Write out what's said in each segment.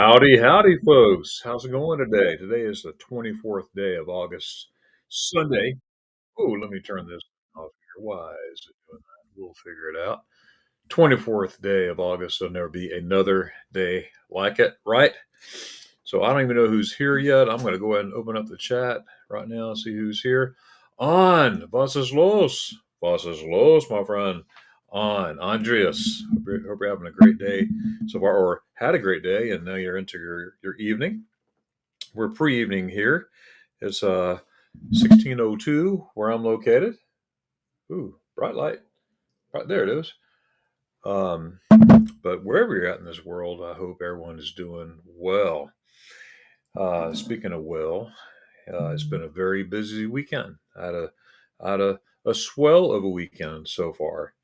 Howdy, howdy, folks. How's it going today? Today is the 24th day of August, Sunday. Oh, let me turn this off here. Why is it doing that? We'll figure it out. 24th day of August. There'll never be another day like it, right? So I don't even know who's here yet. I'm going to go ahead and open up the chat right now and see who's here. On, was ist los? Was ist los, my friend? On, Andreas. Hope you're having a great day so far, or had a great day, and now you're into your evening. We're pre-evening here. It's 16:02 where I'm located. Ooh, bright light. Right there it is. Um, but wherever you're at in this world, I hope everyone is doing well. Speaking of well, it's been a very busy weekend. I had a swell of a weekend so far.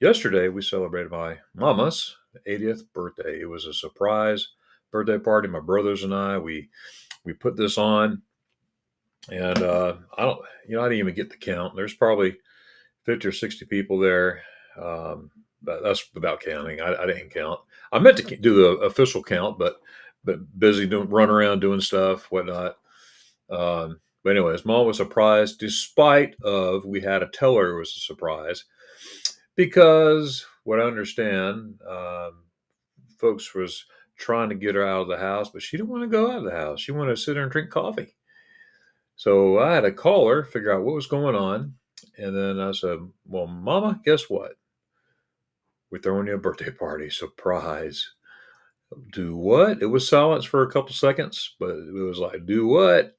Yesterday, we celebrated my mama's 80th birthday. It was a surprise birthday party. My brothers and we put this on, and I didn't even get the count. There's probably 50 or 60 people there. But that's without counting. I didn't count. I meant to do the official count, but busy running around doing stuff, whatnot. But anyways, mom was surprised, despite of we had to tell her it was a surprise, because what I understand, folks was trying to get her out of the house, but she didn't want to go out of the house. She wanted to sit there and drink coffee. So I had to call her, figure out what was going on, and then I said, "Well, Mama, guess what? We're throwing you a birthday party. Surprise." Do what? It was silence for a couple seconds, but it was like, do what?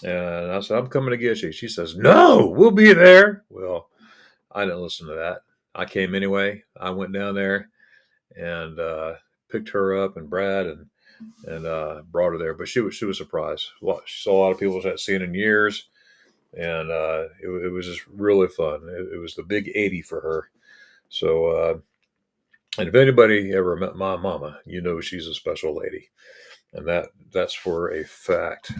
And I said, I'm coming to get you. She says, no, we'll be there. Well, I didn't listen to that. I came anyway. I went down there and picked her up and Brad and brought her there. But she was surprised. She saw a lot of people she hadn't seen in years, and it was just really fun. It was the big 80 for her. So, and if anybody ever met my mama, you know she's a special lady, and that's for a fact.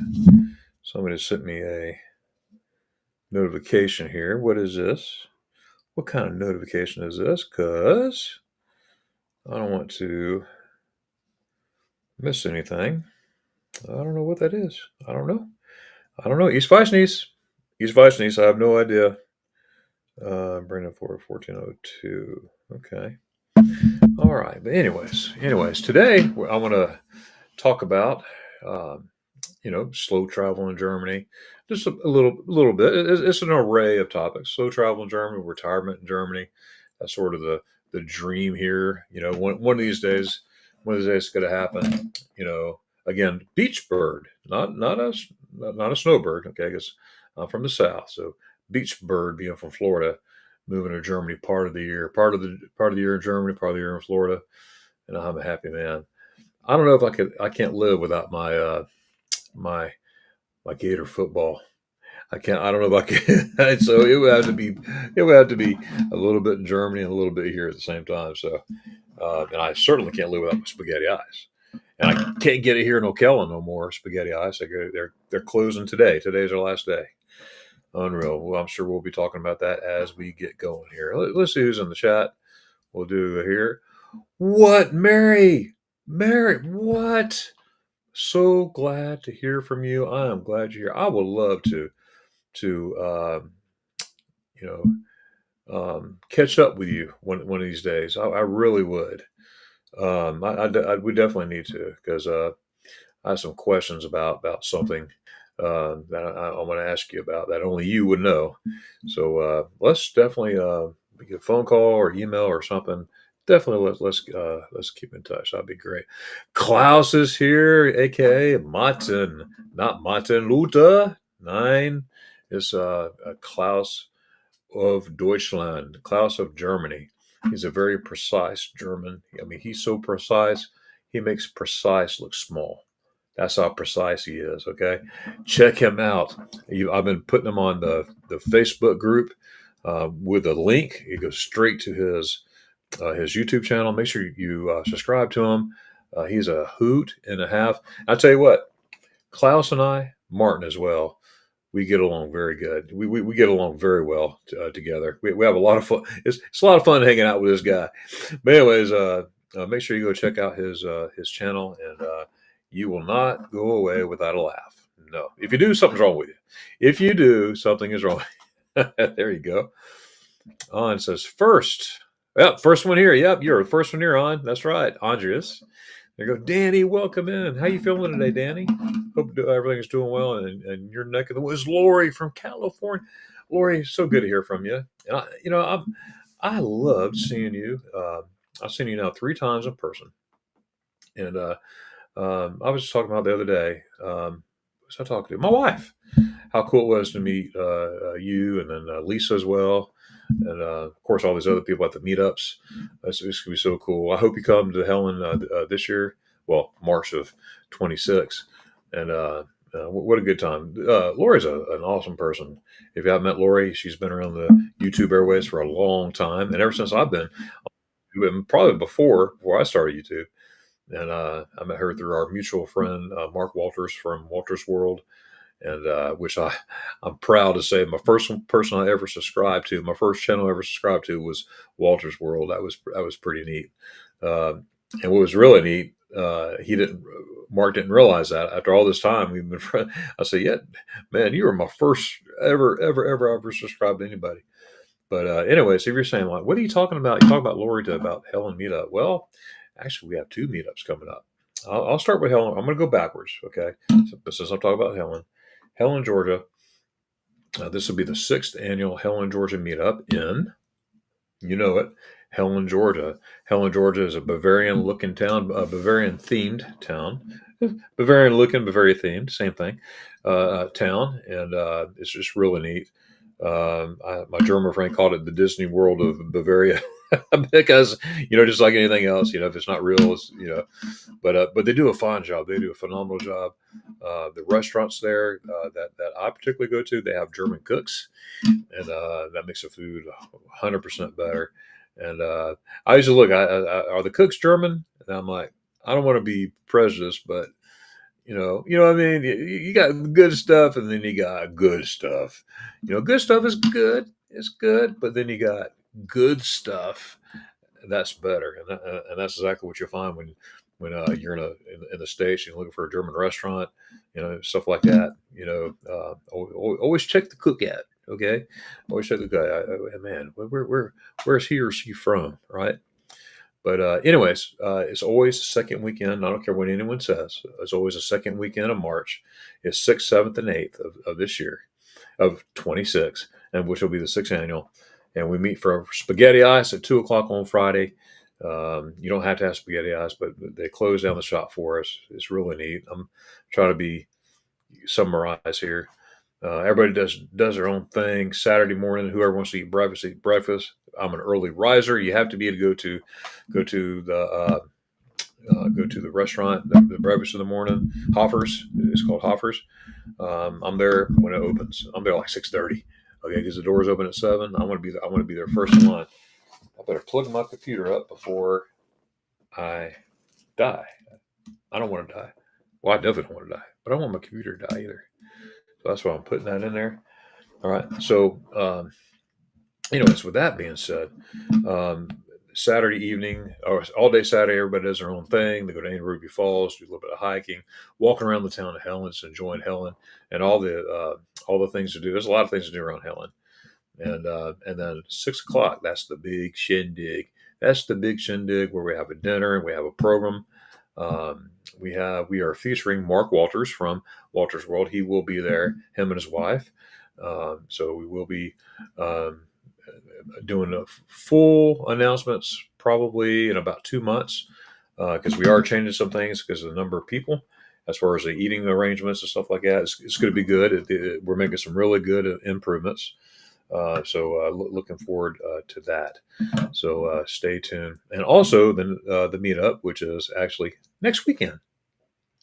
Somebody sent me a notification here. What is this? What kind of notification is this? Because I don't want to miss anything. I don't know what that is. I don't know. I don't know. East Weissnies. East Weissnies. I have no idea. Bring forward 1402. Okay. All right. But anyways, today I want to talk about, slow travel in Germany. Just a little bit. It's an array of topics. Slow travel in Germany, retirement in Germany. That's sort of the dream here. One of these days, it's going to happen. Again, beach bird, not a snowbird. Okay, because I'm from the south, so beach bird being from Florida, moving to Germany part of the year, part of the year in Germany, part of the year in Florida, and I'm a happy man. I don't know if I can't live without my my Gator football. I can't. I don't know if I can. So it would have to be a little bit in Germany and a little bit here at the same time. So, and I certainly can't live without my spaghetti eyes. And I can't get it here in Ocala no more. Spaghetti eyes. They're closing today. Today's our last day. Unreal. Well, I'm sure we'll be talking about that as we get going here. Let's see who's in the chat. We'll do here. What, Mary? Mary, what? So glad to hear from you. I am glad you're here. I would love to you catch up with you one of these days. I really would. We definitely need to, because I have some questions about something that I want to ask you about that only you would know. So let's definitely get a phone call or email or something. Definitely let's keep in touch. That'd be great. Klaus is here, aka Martin, not Martin Luther. Nine is Klaus of Deutschland, Klaus of Germany. He's a very precise German. I mean, he's so precise, he makes precise look small. That's how precise he is. Okay, check him out. I've been putting him on the Facebook group with a link. It goes straight to his YouTube channel. Make sure you subscribe to him. He's a hoot and a half. I'll tell you what, Klaus and I, Martin as well, we get along very good. We get along very well together. We have a lot of fun. It's a lot of fun hanging out with this guy. But anyways, make sure you go check out his channel, and you will not go away without a laugh. No, if you do, something's wrong with you. If you do, something is wrong. There you go. On says first. Yep, first one here. Yep, you're the first one here on. That's right, Andreas. There you go, Danny. Welcome in. How you feeling today, Danny? Hope everything is doing well. And your neck of the woods, Lori from California. Lori, so good to hear from you. And I loved seeing you. I've seen you now 3 times in person, and I was just talking about the other day. Who was I talking to? My wife. How cool it was to meet you, and then Lisa as well, and of course all these other people at the meetups. It's gonna be so cool. I hope you come to Helen this year. Well, March of 26, and what a good time. Lori's an awesome person. If you haven't met Lori, she's been around the YouTube airways for a long time, and ever since I've been, probably before I started YouTube. And I met her through our mutual friend Mark Walters from Walters World, and which I'm proud to say my first person I ever subscribed to, my first channel I ever subscribed to was Walters World. That was pretty neat. And what was really neat, Mark didn't realize that after all this time we've been friends. I said, "Yeah, man, you were my first ever subscribed to anybody." But anyways, if you're saying like, what are you talking about? You talk about Lori to about Helen meetup. Well, actually, we have 2 meetups coming up. I'll start with Helen. I'm going to go backwards, okay? But since I'm talking about Helen, Georgia, this will be the 6th annual Helen, Georgia meetup in, you know it, Helen, Georgia. Helen, Georgia is a Bavarian looking town, a Bavarian themed town. Bavarian looking, Bavaria themed, same thing, town. And it's just really neat. My German friend called it the Disney World of Bavaria because, just like anything else, if it's not real, but they do a fine job. They do a phenomenal job. The restaurants there that I particularly go to, they have German cooks, and that makes the food 100% better. And I usually look, are the cooks German? And I'm like, I don't want to be prejudiced, but what I mean. You got good stuff, and then you got good stuff. Good stuff is good. It's good, but then you got good stuff that's better, and that's exactly what you'll find when you're in the states. You're looking for a German restaurant, stuff like that. Always check the cook out. Okay, always check the guy. Man, where's he or she from, right? But anyways, it's always the second weekend. I don't care what anyone says. It's always the second weekend of March. It's 6th, 7th, and 8th of this year, of 26, and which will be the 6th annual. And we meet for spaghetti ice at 2 o'clock on Friday. You don't have to have spaghetti ice, but they close down the shop for us. It's really neat. I'm trying to be summarize here. Everybody does their own thing. Saturday morning, whoever wants to eat breakfast. I'm an early riser. You have to be to go to the restaurant, the breakfast in the morning. Hoffers, it's called Hoffers. I'm there when it opens. I'm there like 6:30. Okay, because the doors open at 7. I want to be there. I want to be there first in line. I better plug my computer up before I die. I don't want to die. Well, I definitely don't want to die, but I don't want my computer to die either. So that's why I'm putting that in there. All right. So, anyways, with that being said, um, Saturday evening or all day Saturday, everybody does their own thing. They go to Anne Ruby Falls, do a little bit of hiking, walking around the town of Helen, just enjoying Helen and all the things to do. There's a lot of things to do around Helen, and then 6 o'clock. That's the big shindig. That's the big shindig where we have a dinner and we have a program. We are featuring Mark Walters from Walters World. He will be there, him and his wife. So we will be um, doing a full announcements probably in about 2 months because we are changing some things because of the number of people as far as the eating arrangements and stuff like that. It's going to be good. We're making some really good improvements. Looking forward to that. So stay tuned. And also the meetup, which is actually next weekend,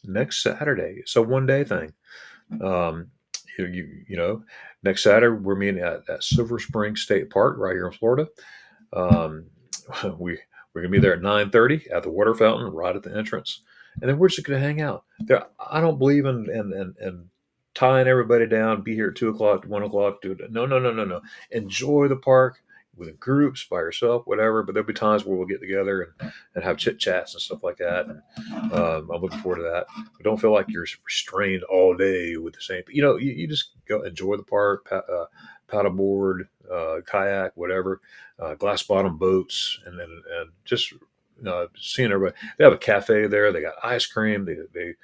next Saturday. It's a 1 day thing. Um, Next Saturday we're meeting at Silver Spring State Park right here in Florida. Um, we're gonna be there at 9:30 at the water fountain right at the entrance, and then we're just gonna hang out there. I don't believe in tying everybody down. Be here at 2 o'clock, 1 o'clock. No, no, no, no, no. Enjoy the park. within groups, by yourself, whatever. But there'll be times where we'll get together and have chit chats and stuff like that. And I'm looking forward to that. But don't feel like you're restrained all day with the same. You just go enjoy the park, paddleboard, kayak, whatever, glass bottom boats, and just seeing everybody. They have a cafe there. They got ice cream. They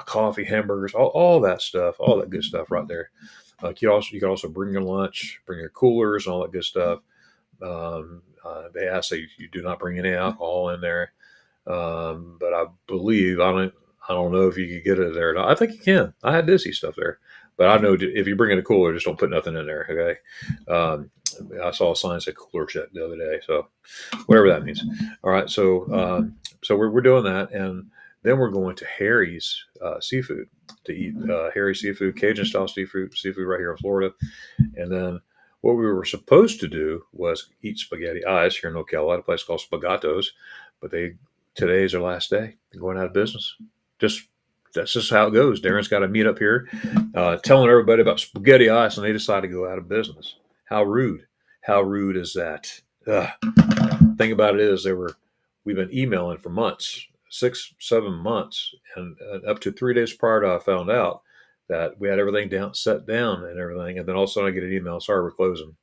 coffee, hamburgers, all that stuff, all that good stuff right there. You can also bring your lunch, bring your coolers, and all that good stuff. They ask that you do not bring any alcohol in there, but I believe I don't know if you can get it there or not. I think you can. I had Disney stuff there, but I know if you bring in a cooler, just don't put nothing in there. Okay. I saw a sign that said cooler check the other day, so whatever that means. All right, so we're doing that, and then we're going to Harry's Seafood to eat Harry's Seafood, Cajun style seafood right here in Florida. And then what we were supposed to do was eat spaghetti eyes here in Ocala at a place called Spagato's, but today's their last day. They're going out of business. Just That's just how it goes. Darren's got to meet up here, telling everybody about spaghetti ice, and they decide to go out of business. How rude! How rude is that? Ugh. Thing about it is, we've been emailing for months, 6, 7 months, and up to 3 days prior to I found out that we had everything set down and everything, and then all of a sudden I get an email, sorry, we're closing.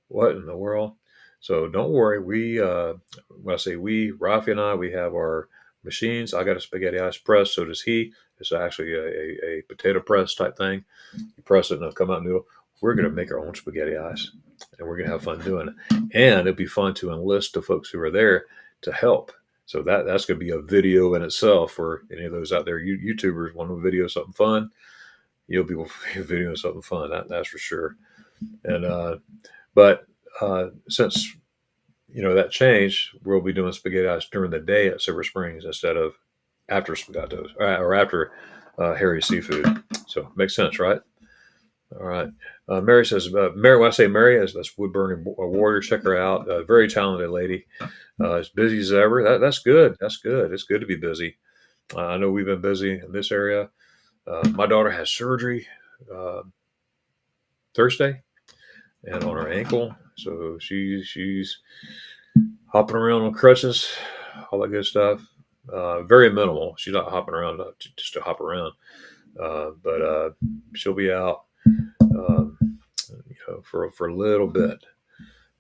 What in the world? So don't worry. When I say we, Rafi and I, we have our machines. I got a spaghetti ice press. So does he. It's actually a potato press type thing. You press it and it'll come out noodle. We're going to make our own spaghetti ice, and we're going to have fun doing it. And it'd be fun to enlist the folks who are there to help. So that's going to be a video in itself for any of those out there. YouTubers want to video something fun. You'll be videoing something fun. That's for sure. And but since that changed, we'll be doing spaghetti ice during the day at Silver Springs instead of after Spagato's or after Harry's Seafood. So makes sense, right? All right. Mary says, Mary, when I say Mary, that's Wood Burning Warrior. Check her out. Very talented lady. As busy as ever. That's good. That's good. It's good to be busy. I know we've been busy in this area. My daughter has surgery Thursday and on her ankle. So she's hopping around on crutches, all that good stuff. Very minimal. She's not hopping around just to hop around, but she'll be out, for a little bit.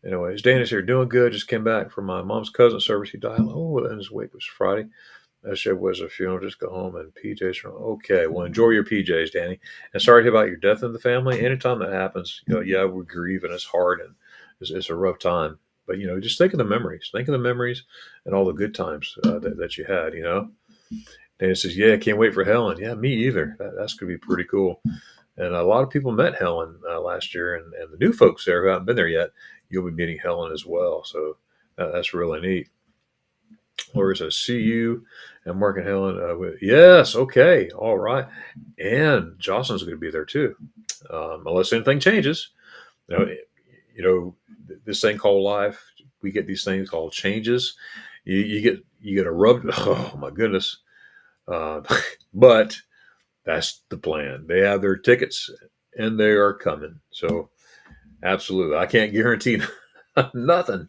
Anyways, Dana's here, doing good. Just came back from my mom's cousin service. He died. And his wake was Friday. That shit was a funeral. Just go home and PJs. Okay, well, enjoy your PJs, Danny. And sorry to hear about your death in the family. Anytime that happens, yeah, we grieve and it's hard and it's a rough time. But just think of the memories. Think of the memories and all the good times that you had. Danny says, "Yeah, can't wait for Helen." Yeah, me either. That's gonna be pretty cool. And a lot of people met Helen last year, and the new folks there who haven't been there yet, you'll be meeting Helen as well. So that's really neat. Lori says, "See you," and Mark and Helen. Yes, okay, all right. And Jocelyn's going to be there too, unless anything changes. You know, this thing called life. We get these things called changes. You get a rub. Oh my goodness! But that's the plan. They have their tickets and they are coming. So absolutely, I can't guarantee nothing,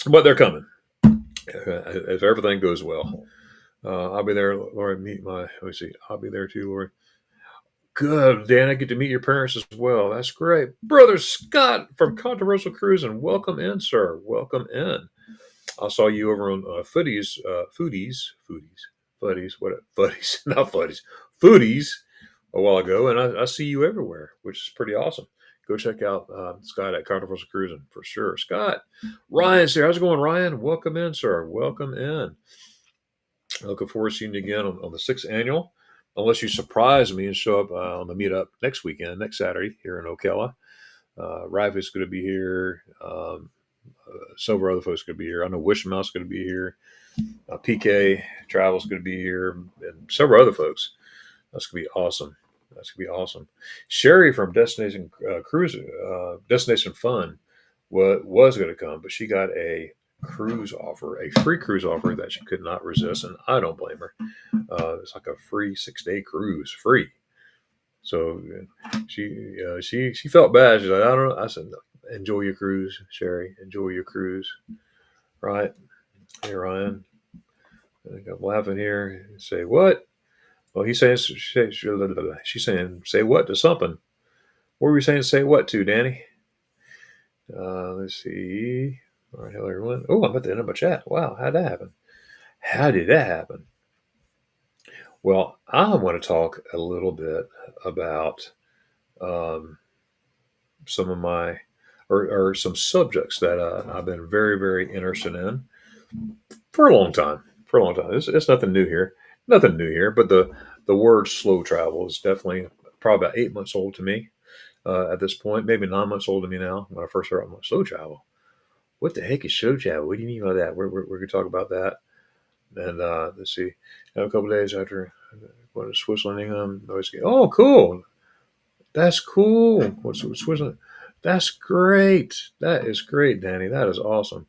but they're coming if everything goes well. I'll be there, Lori. Let me see. I'll be there too, Lori. Good, Dan. I get to meet your parents as well. That's great. Brother Scott from Controversial Cruising. Welcome in, sir. Welcome in. I saw you over on Foodies, not Footies, Foodies a while ago, and I see you everywhere, which is pretty awesome. Go check out Scott at Controversial Cruising for sure. Scott, Ryan's here. How's it going, Ryan? Welcome in, sir. Welcome in. Looking forward to seeing you again on the 6th annual. Unless you surprise me and show up on the meetup next weekend, next Saturday here in Ocala. Ravi's going to be here. Several other folks going to be here. I know Wishmouse going to be here. PK Travel's going to be here, and several other folks. That's going to be awesome. That's going to be awesome. Sherry from Destination Destination Fun was going to come, but she got a free cruise offer that she could not resist, and I don't blame her. It's like a free 6-day cruise, free. So she felt bad. She's like, I don't know. I said, enjoy your cruise, Sherry. Enjoy your cruise. Right. Hey, Ryan. I think I'm laughing here. Say what? Well, he's saying she's saying say what to something. What were we saying? Say what to, Danny? Let's see. All right, hello everyone. Oh, I'm at the end of my chat. Wow, how'd that happen? How did that happen? Well, I want to talk a little bit about um, some of my or some subjects that I've been very, very interested in for a long time. For a long time, it's nothing new here. Nothing new here. But the word slow travel is definitely probably about 8 months old to me at this point. Maybe 9 months old to me now. When I first heard about slow travel, what the heck is slow travel? What do you mean by that? We're going to talk about that. And let's see, a couple of days after going to Switzerland, England, oh, cool. That's cool. What's Switzerland? That's great. That is great, Danny. That is awesome.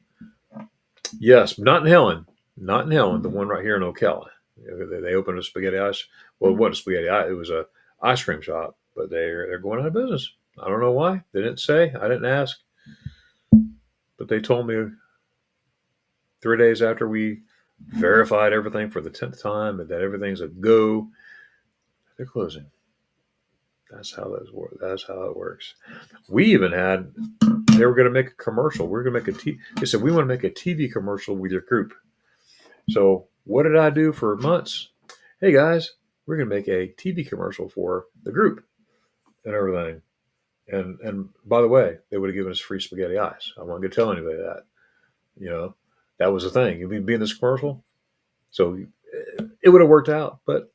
Yes, not in Helen. Not in Helen. The one right here in Ocala. They opened a spaghetti ice. Well, what a spaghetti ice. It was a ice cream shop, but they're going out of business. I don't know why. They didn't say. I didn't ask. But they told me 3 days after we verified everything for the 10th time and that everything's a go, they're closing. That's how those work. That's how it works. We even had. They were going to make a commercial. We are going to make a T. They said we want to make a TV commercial with your group. So what did I do for months? Hey guys, we're going to make a TV commercial for the group and everything. And by the way, they would have given us free spaghetti ice. I wasn't going to tell anybody that. You know, that was the thing. You'd be in this commercial, so it would have worked out, but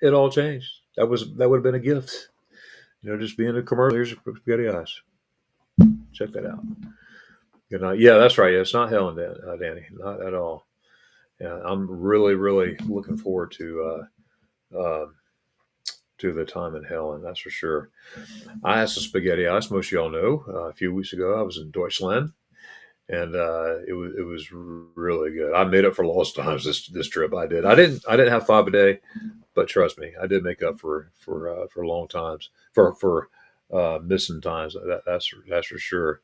it all changed. That would have been a gift. Just being a commercial. Here's your spaghetti ice. Check that out. Good night. Yeah, that's right. Yeah, it's not Helen, Danny. Not at all. Yeah, I'm really, really looking forward to the time in Helen. That's for sure. I had some spaghetti ice. Most of y'all know. A few weeks ago, I was in Deutschland, and it was really good. I made up for lost times this trip. I did. I didn't have 5 a day, but trust me, I did make up for long times for missing times. That's for sure.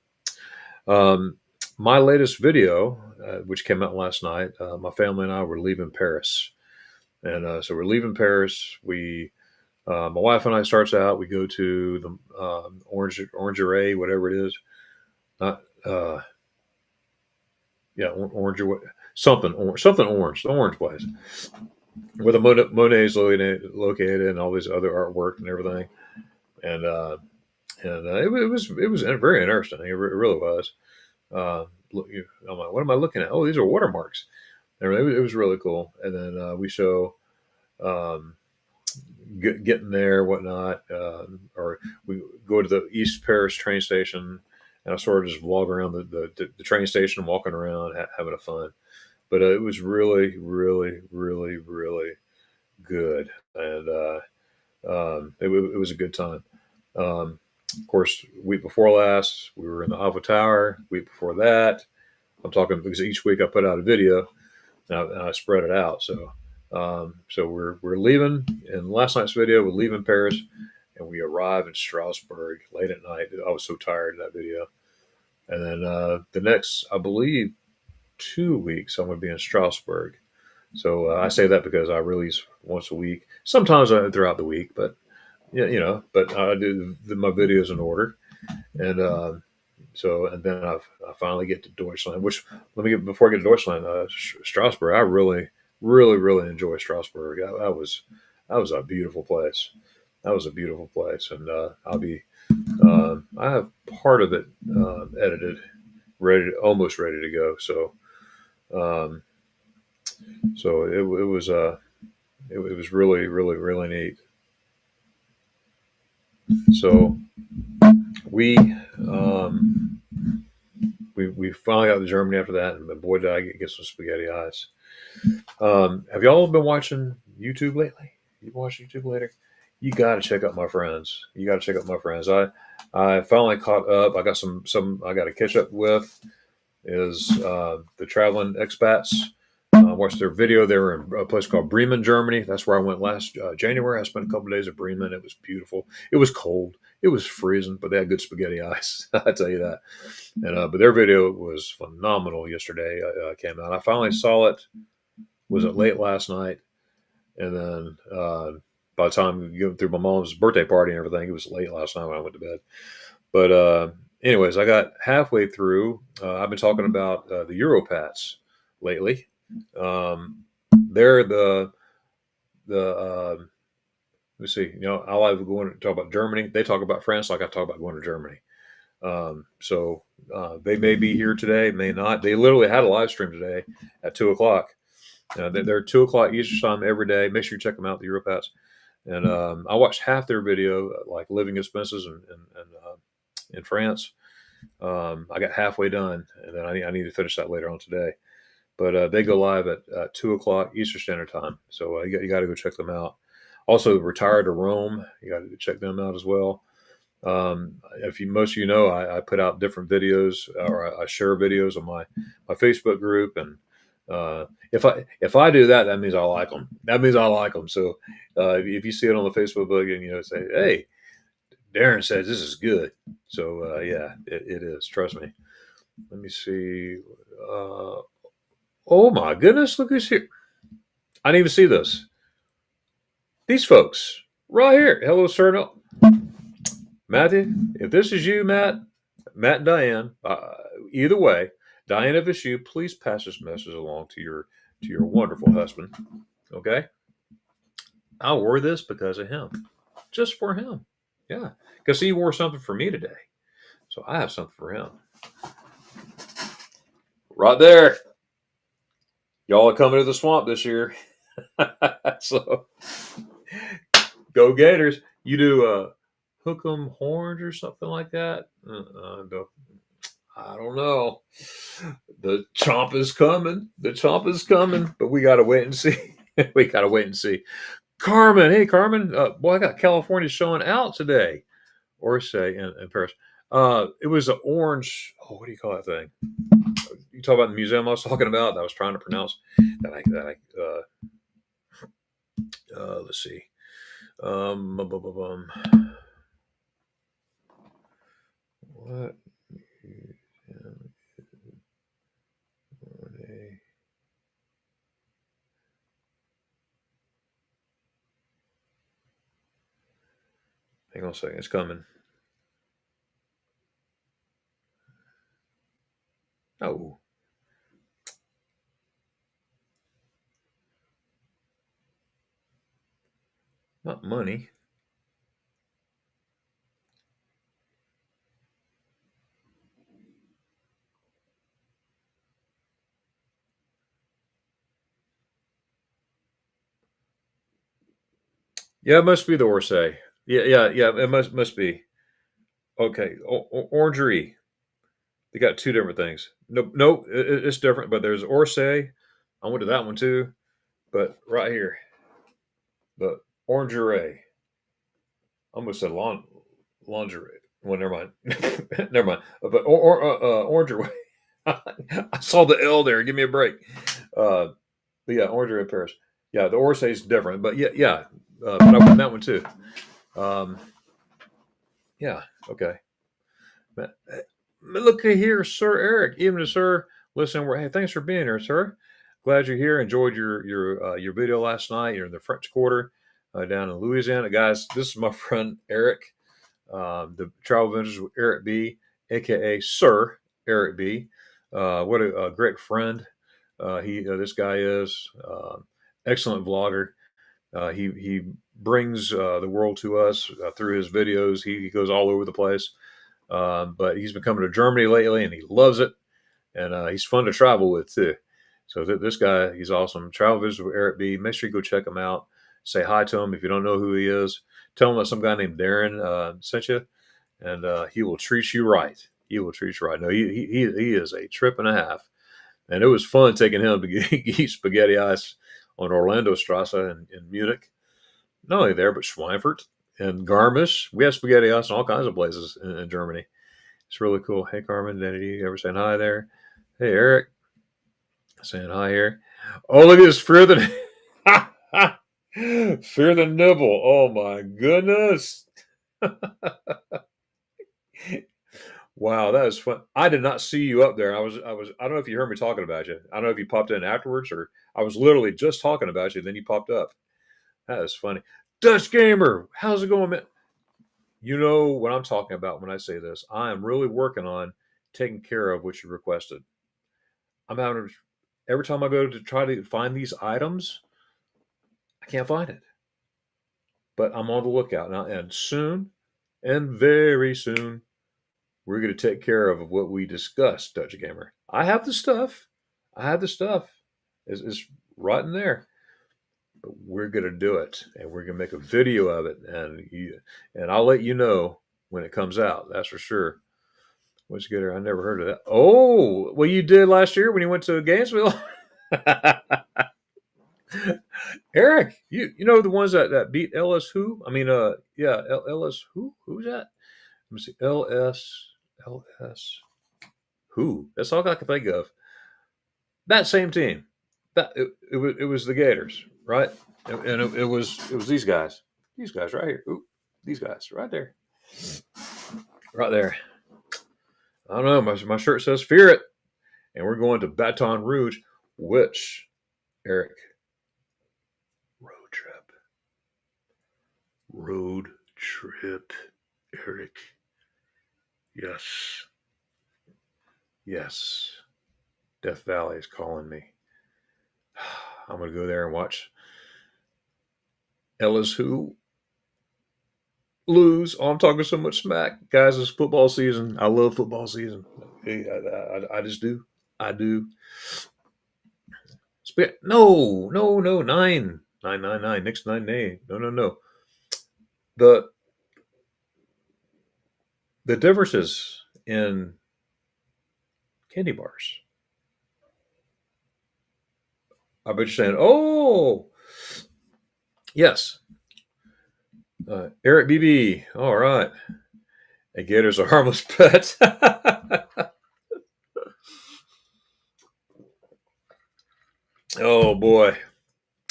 Um, my latest video, which came out last night, my family and I were leaving Paris, and so we're leaving Paris. My wife and I starts out. We go to the Orangerie, whatever it is. Not yeah, orange something orange, the orange place where the Monet is located, and all these other artwork and everything. And it was very interesting. It really was. I'm like, what am I looking at? Oh, these are watermarks. And it was really cool. And then we show um, getting there, whatnot, or we go to the East Paris train station, and I sort of just vlog around the train station, walking around, having a fun. But it was really, really, really, really good, and it was a good time. Of course, week before last, we were in the Eiffel Tower. Week before that, I'm talking because each week I put out a video and I spread it out. So we're leaving. In last night's video, we're leaving Paris, and we arrive in Strasbourg late at night. I was so tired of that video. And then the next, I believe, 2 weeks, I'm going to be in Strasbourg. So I say that because I release once a week, sometimes throughout the week, but yeah, but I do my videos in order, and and then I finally get to Deutschland. Which before I get to Deutschland, Strasbourg. I really, really, really enjoy Strasbourg. That was a beautiful place. That was a beautiful place, and I have part of it edited, almost ready to go. Um, so it was really, really, really neat. So we um, we finally got to Germany after that, and boy, did I get some spaghetti eyes. Have y'all been watching YouTube lately? You watch YouTube later? You got to check out my friends. You got to check out my friends. I finally caught up. I got some I got to catch up with. Is the traveling expats? watched their video. They were in a place called Bremen, Germany. That's where I went last January. I spent a couple of days at Bremen. It was beautiful. It was cold. It was freezing, but they had good spaghetti ice. I tell you that. And but their video was phenomenal yesterday. Came out. I finally saw it. Was it late last night? And then by the time you go through my mom's birthday party and everything, it was late last night when I went to bed. But anyways, I got halfway through. I've been talking about the Europats lately. They're the let's see. I like going to talk about Germany. They talk about France like I talk about going to Germany. So they may be here today, may not. They literally had a live stream today at 2 o'clock. They're 2 o'clock Eastern time every day. Make sure you check them out, the Europats. And I watched half their video, like living expenses in France. I got halfway done, and then I need to finish that later on today. But they go live at 2 o'clock Eastern Standard Time, so you got to go check them out. Also, Retired to Rome, you got to check them out as well. If most of you know, I put out different videos, or I share videos on my Facebook group, and if I do that, that means I like them. That means I like them. So if you see it on the Facebook book and say, hey, Darren says this is good. So yeah, it is. Trust me. Let me see. Oh my goodness, look who's here. I didn't even see this. These folks right here. Hello, sir. No. Matthew, if this is you, Matt and Diane, either way, Diane, if it's you, please pass this message along to your wonderful husband. Okay, I wore this because of him, just for him. Yeah, because he wore something for me today, so I have something for him. Right there, y'all are coming to the swamp this year, so go Gators! You do hook 'em horns or something like that. I don't know. The chomp is coming. The chomp is coming, but we got to wait and see. We got to wait and see. Carmen, hey Carmen, boy, I got California showing out today, or say in Paris. It was an orange. Oh, what do you call that thing? You talk about the museum I was talking about. That I was trying to pronounce. Let's see. What? Hang on a second. It's coming. Oh. Not money. Yeah, it must be the Orsay. Yeah. It must be. Okay, Orangery. They got two different things. No, it's different. But there's Orsay. I went to that one too. But right here, the Orangerie. I almost said lingerie. Well, never mind. Never mind. But Orangerie. I saw the L there. Give me a break. But yeah, Orangerie Paris. Yeah, the Orsay is different. But yeah. But I went that one too. Um, yeah. Okay. Look here, Sir Eric. Even to Sir, listen. Hey, thanks for being here, Sir. Glad you're here. Enjoyed your video last night. You're in the French Quarter down in Louisiana, guys. This is my friend Eric, the Travel Adventures with Eric B, aka Sir Eric B. What a great friend this guy is. Excellent vlogger. He brings the world to us through his videos. He goes all over the place. But he's been coming to Germany lately, and he loves it. And he's fun to travel with too. So this guy, he's awesome. Travel Visit with Eric B. Make sure you go check him out. Say hi to him if you don't know who he is. Tell him that some guy named Darren sent you, and he will treat you right. He will treat you right. No, he is a trip and a half, and it was fun taking him to eat spaghetti ice on Orlando Strasse in Munich. Not only there, but Schweinfurt and Garmisch. We have spaghetti ice in all kinds of places in Germany. It's really cool. Hey, Carmen, did you ever saying hi there? Hey, Eric. Saying hi here. Oh, look at this fear the fear the nibble. Oh my goodness. Wow, that was fun. I did not see you up there. I don't know if you heard me talking about you. I don't know if you popped in afterwards or I was literally just talking about you, then you popped up. That is funny. Dutch Gamer, how's it going, man? You know what I'm talking about when I say this. I am really working on taking care of what you requested. I'm having every time I go to try to find these items, I can't find it. But I'm on the lookout now, and soon, and very soon, we're going to take care of what we discussed, Dutch Gamer. I have the stuff. I have the stuff. It's right in there. But we're going to do it, and we're going to make a video of it, and I'll let you know when it comes out. That's for sure. What's good? I never heard of that. Oh, well, you did last year when you went to Gainesville. Eric, you know the ones that beat LS who? I mean, yeah, LS who? Who's that? Let me see. LS who? That's all I can think of. That same team. It was the Gators, right? And it was these guys right here. Ooh, these guys right there, right there. I don't know. My shirt says "Fear It," and we're going to Baton Rouge, which Eric road trip, road trip, Eric. Yes, yes. Death Valley is calling me. I'm gonna go there and watch Ellis who lose. Oh, I'm talking so much smack, guys. It's football season. I love football season. I just do. I do. No, no, no. Nine. Next 9 name. No, no, no. The the differences in candy bars. I bet you're saying, oh, yes, Eric BB. All right. A gator's a harmless pet. Oh boy,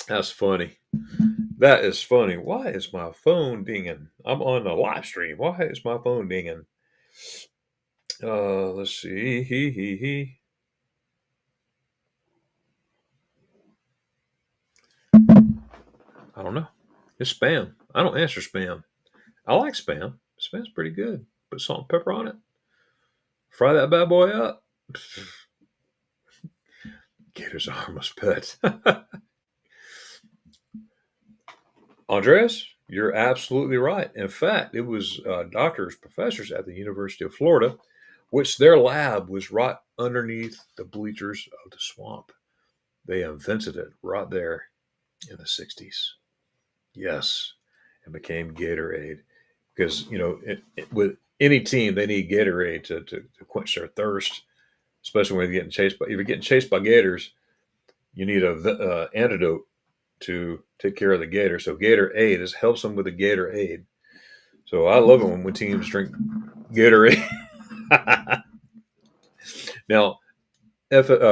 that's funny. That is funny. Why is my phone dinging? I'm on a live stream. Why is my phone dinging? Let's see. I don't know. It's spam. I don't answer spam. I like spam. Spam's pretty good. Put salt and pepper on it. Fry that bad boy up. Gator's a harmless pet. Andreas, you're absolutely right. In fact, it was doctors, professors at the University of Florida, which their lab was right underneath the bleachers of the swamp. They invented it right there in the 60s. Yes, and became Gatorade. Because, with any team, they need Gatorade to quench their thirst, especially when you're getting chased by, if you're getting chased by gators, you need a antidote to take care of the gator. So Gatorade is helps them with the Gatorade. So I love it when teams drink Gatorade. Now,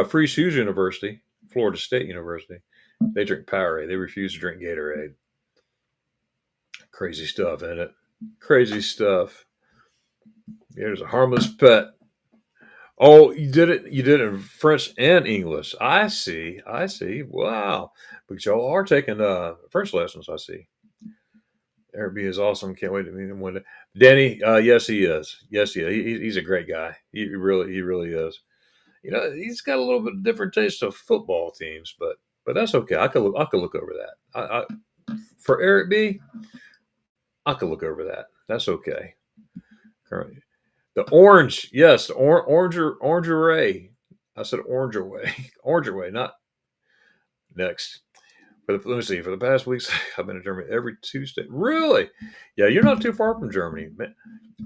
Free Shoes University, Florida State University, they drink Powerade. They refuse to drink Gatorade. Crazy stuff, isn't it? Crazy stuff. There's a harmless pet. Oh, you did it. You did it in French and English. I see. I see. Wow. But y'all are taking French lessons. I see. Airbnb is awesome. Can't wait to meet him one day. Danny, yes, he is. Yes, he is. He's a great guy. He really is. He's got a little bit different taste of football teams, but that's okay. I could look over that. For Eric B, I could look over that. That's okay. Currently, the orange, yes, orange array. I said orange away, orange away, not next. Let me see. For the past weeks, I've been in Germany every Tuesday. Really? Yeah, you're not too far from Germany. Man,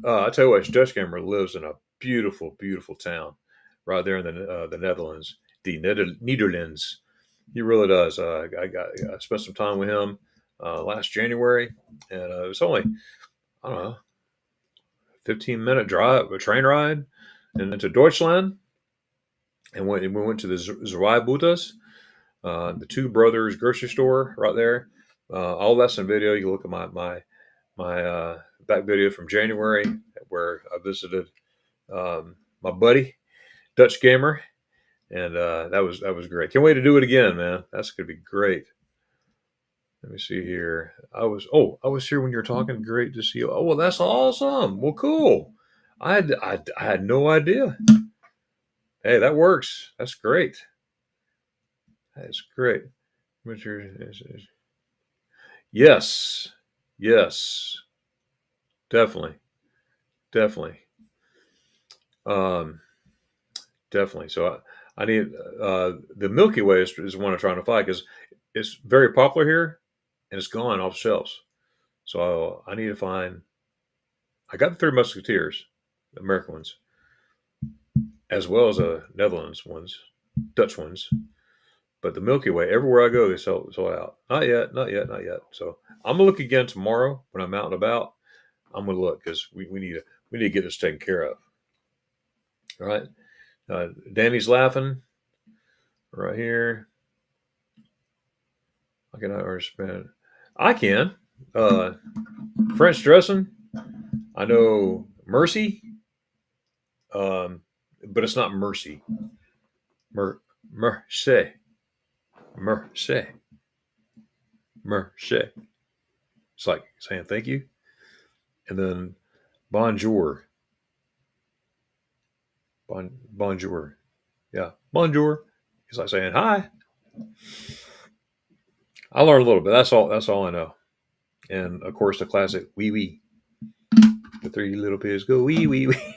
I tell you what, Dutch Gamer lives in a beautiful, beautiful town right there in the Netherlands, the Netherlands. He really does. I spent some time with him last January, and it was only, I don't know, 15-minute drive, a train ride, and into Deutschland. And we went to the Zweibutas, the Two Brothers grocery store right there. All that's in video. You can look at my back video from January where I visited my buddy Dutch Gamer, and that was great. Can't wait to do it again, man. That's gonna be great. Let me see here. I was here when you were talking. Great to see you. Oh well, that's awesome. Well, cool. I had no idea. Hey, that works. That's great. That's great. Yes, yes, definitely, definitely, um, definitely. So I need the Milky Way is one I'm trying to find because it's very popular here and it's gone off shelves. So I need to find. I got the Three Musketeers, the American ones, as well as the Netherlands ones, Dutch ones. But the Milky Way, everywhere I go, they sell it out. Not yet, not yet, not yet. So I'm gonna look again tomorrow when I'm out and about. I'm gonna look because we need to get this taken care of. All right. Danny's laughing right here. I cannot understand. I can. Uh, French dressing. I know mercy, but it's not mercy. Mercy. Mercy. Mercy. It's like saying thank you. And then bonjour. Bonjour. Yeah. Bonjour. It's like saying hi. I learned a little bit. That's all I know. And of course the classic wee wee. The three little pigs go wee wee wee.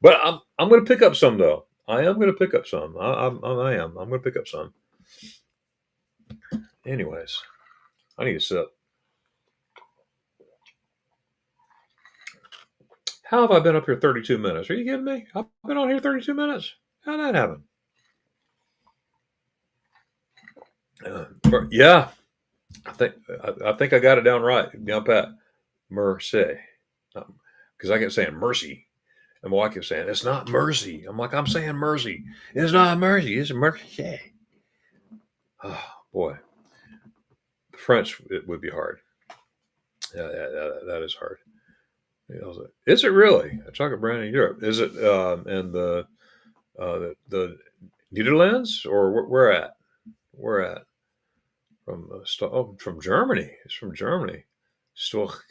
But I'm going to pick up some though. I am going to pick up some. I am. I'm going to pick up some. Anyways, I need to sip. How have I been up here 32 minutes? Are you kidding me? I've been on here 32 minutes. How did that happen? Yeah, I think I got it down right. Down pat. Mercy. Because I kept saying mercy. And my wife kept saying, it's not mercy. I'm like, I'm saying mercy. It's not mercy. It's mercy. Oh, boy. The French, it would be hard. Yeah, that is hard. I was like, is it really a chocolate brand in Europe? Is it in the Netherlands or where at? Where at? From from Germany. It's from Germany. Stoch,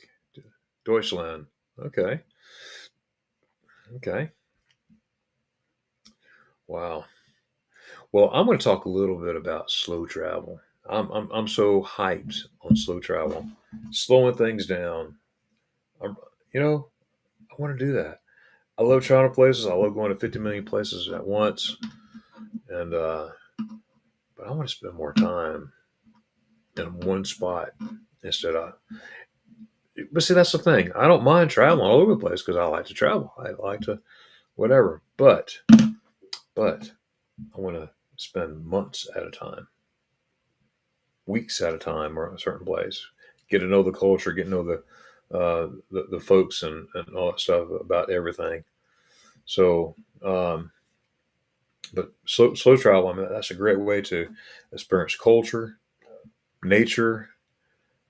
Deutschland. Okay, okay. Wow. Well, I'm going to talk a little bit about slow travel. I'm so hyped on slow travel, slowing things down. I'm, you know, I want to do that. I love traveling places. I love going to 50 million places at once, and but I want to spend more time in one spot instead of. But see, that's the thing. I don't mind traveling all over the place because I like to travel. I like to whatever. But I want to spend months at a time, weeks at a time, or a certain place. Get to know the culture, get to know the folks and all that stuff about everything. So, but slow travel. I mean, that's a great way to experience culture, nature,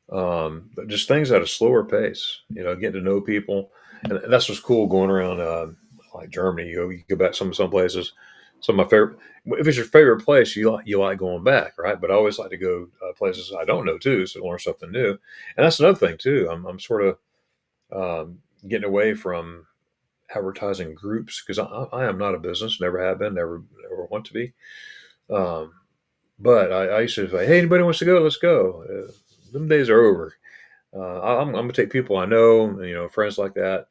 but just things at a slower pace. You know, getting to know people, and that's what's cool going around like Germany. You go back some places. Some of my favorite. If it's your favorite place, you like going back, right? But I always like to go places I don't know too, so learn something new. And that's another thing too. I'm sort of getting away from advertising groups because I am not a business, never have been, never want to be. Um, but I used to say, hey, anybody wants to go? Let's go. Them days are over. I'm gonna take people I know, friends like that,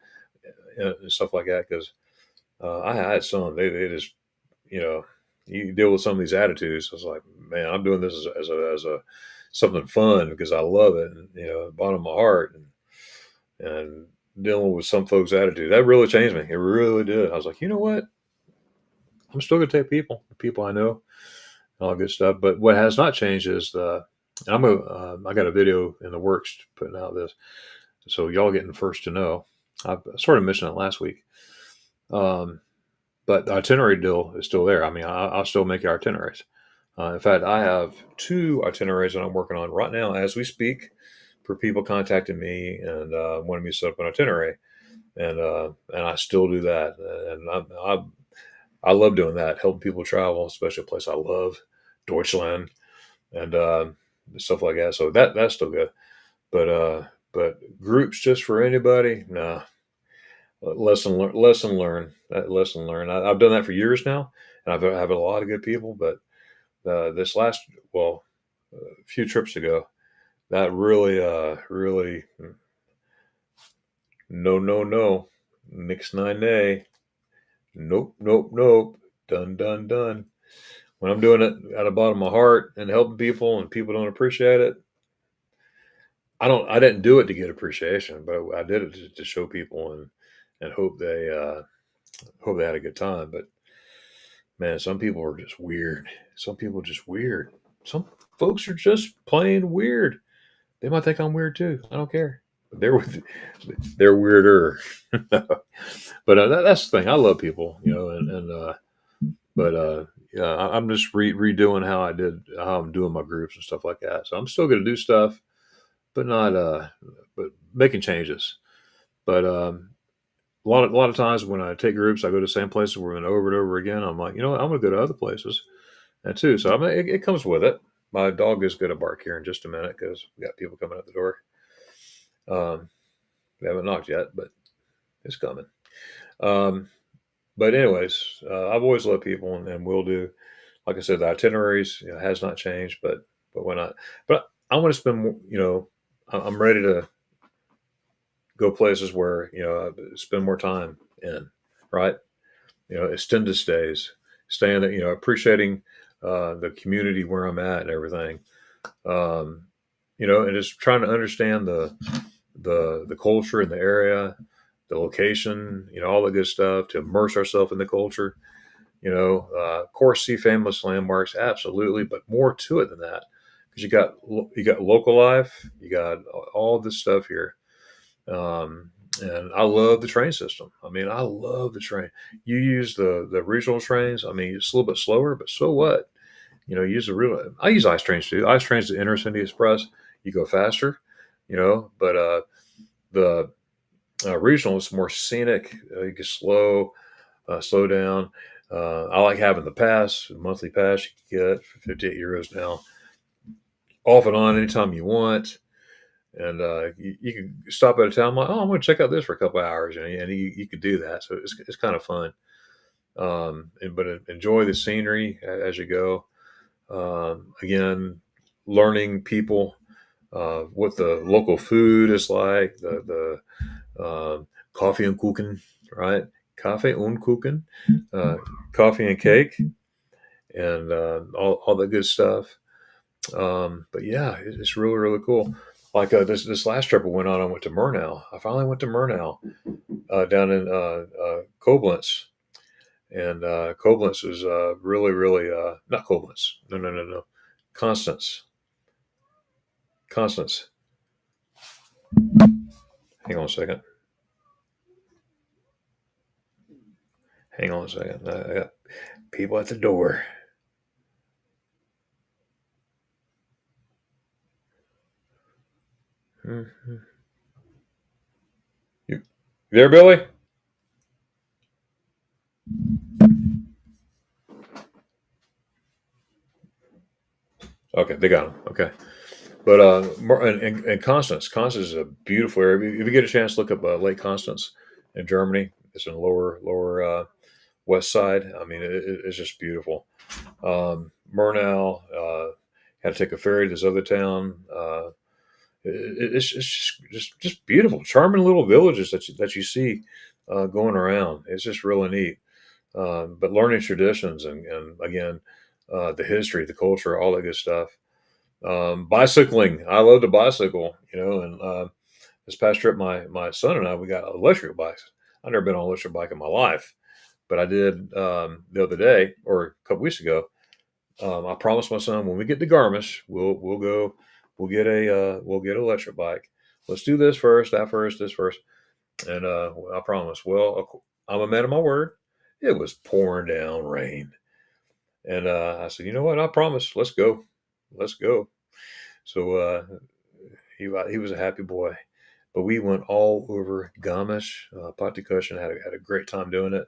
and stuff like that. Because I had some, they just, you know, you deal with some of these attitudes. I was like, man, I'm doing this as a something fun because I love it, and bottom of my heart, and dealing with some folks' attitude that really changed me. It really did. I was like, you know what? I'm still gonna take people I know, all good stuff. But what has not changed is I got a video in the works putting out this, so y'all getting first to know. I sort of mentioned it last week. Um, but the itinerary deal is still there. I mean, I'll still make your itineraries. In fact, I have two itineraries that I'm working on right now as we speak for people contacting me and wanting me to set up an itinerary. And I still do that. And I love doing that, helping people travel, especially a place I love, Deutschland, and stuff like that. So that's still good. But groups just for anybody, nah. Lesson learned. That lesson learned. I've done that for years now, and I've had a lot of good people. But this last, well, a few trips ago, that really, no, no, no, nix nine nay, nope, nope, nope, done, done, done. When I'm doing it out of the bottom of my heart and helping people, and people don't appreciate it, I didn't do it to get appreciation, but I did it to show people and hope they had a good time. But man, some people are just weird. Some people are just weird. Some folks are just plain weird. They might think I'm weird too. I don't care. But they're weirder. But that's the thing. I love people, and but yeah, I'm just redoing how I'm doing my groups and stuff like that. So I'm still going to do stuff, but not but making changes. But a lot of times when I take groups, I go to the same places we're in over and over again. I'm like, you know what? I'm going to go to other places and too. So I mean, it comes with it. My dog is going to bark here in just a minute because we got people coming at the door. Um, we haven't knocked yet, but it's coming. Um, but anyways, I've always loved people and will do. Like I said, the itineraries has not changed, but why not? But I want to spend more. I'm ready to go places where I spend more time in. Right, extended stays, staying, appreciating the community where I'm at and everything. Um, and just trying to understand the culture in the area, the location, all the good stuff to immerse ourselves in the culture. Of course, see famous landmarks, absolutely, but more to it than that because you got local life, you got all this stuff here. And I love the train system. I mean, I love the train. You use the regional trains. I mean, it's a little bit slower, but so what? Use the real. I use ice trains too. Ice trains, the Intercity Express. You go faster, but the regional is more scenic. You can slow down. I like having the pass, monthly pass you can get for 58 euros now, off and on anytime you want. And you can stop at a town like, oh, I'm going to check out this for a couple of hours, and you could do that. So it's kind of fun. But enjoy the scenery as you go. Again, learning people, what the local food is like, the coffee and kuchen, right? Kaffee und Kuchen, uh, coffee and cake, and all the good stuff. But yeah, it's really, really cool. Like this last trip we went on, I went to Murnau. I finally went to Murnau down in Koblenz. And Koblenz is really, really not Koblenz. No, no, no, no. Constance. Constance. Hang on a second. Hang on a second. I got people at the door. Mhm. You there, Billy? Okay, they got him. Okay. But and Constance is a beautiful area. If you get a chance, look up Lake Constance in Germany. It's in the lower west side. I mean, it's just beautiful. Murnau had to take a ferry to this other town. It's just beautiful, charming little villages that you see going around. It's just really neat. But learning traditions and again, the history, the culture, all that good stuff. Bicycling, I love to bicycle. And this past trip, my son and I we got electric bikes. I've never been on an electric bike in my life, but I did the other day or a couple weeks ago. I promised my son when we get to Garmisch, we'll go, we'll get an electric bike. Let's do this first, that first, this first, and I promise. Well, I'm a man of my word, It was pouring down rain. And I said, you know what? I promise. Let's go. Let's go. So he was a happy boy. But we went all over Gamish, Paticushion. Had a great time doing it.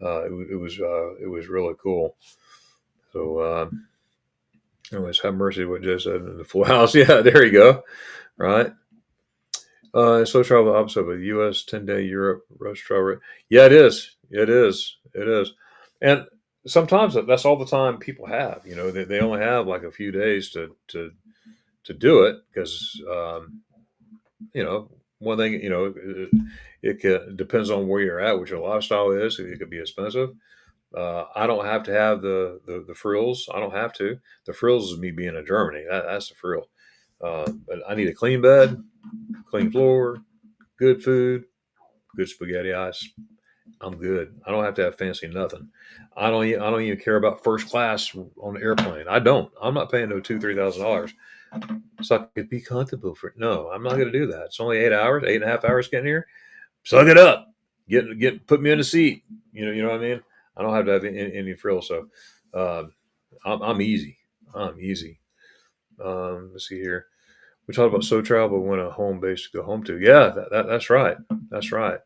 It was really cool. So, anyways, have mercy what Joe said in the full house. Yeah, there you go. Right. So travel opposite of a U.S. 10-day Europe rush travel. Yeah, it is. It is. It is. And sometimes that's all the time people have. You know, they only have like a few days to do it because you know, one thing, you know, depends on where you're at, what your lifestyle is. It could be expensive. I don't have to have the frills. I don't have to. The frills is me being in Germany. That's the frill. But I need a clean bed, clean floor, good food, good spaghetti ice. I'm good. I don't have to have fancy nothing. I don't even care about first class on the airplane. I don't. I'm not paying no $2,000 3,000 so I could be comfortable for it. No, I'm not going to do that. It's only 8 hours, 8.5 hours getting here. Suck it up. Put me in the seat. You know what I mean. I don't have to have any frills. So I'm easy. I'm easy. Let's see here. We talked about so travel when a home base to go home to. Yeah, that's right. That's right.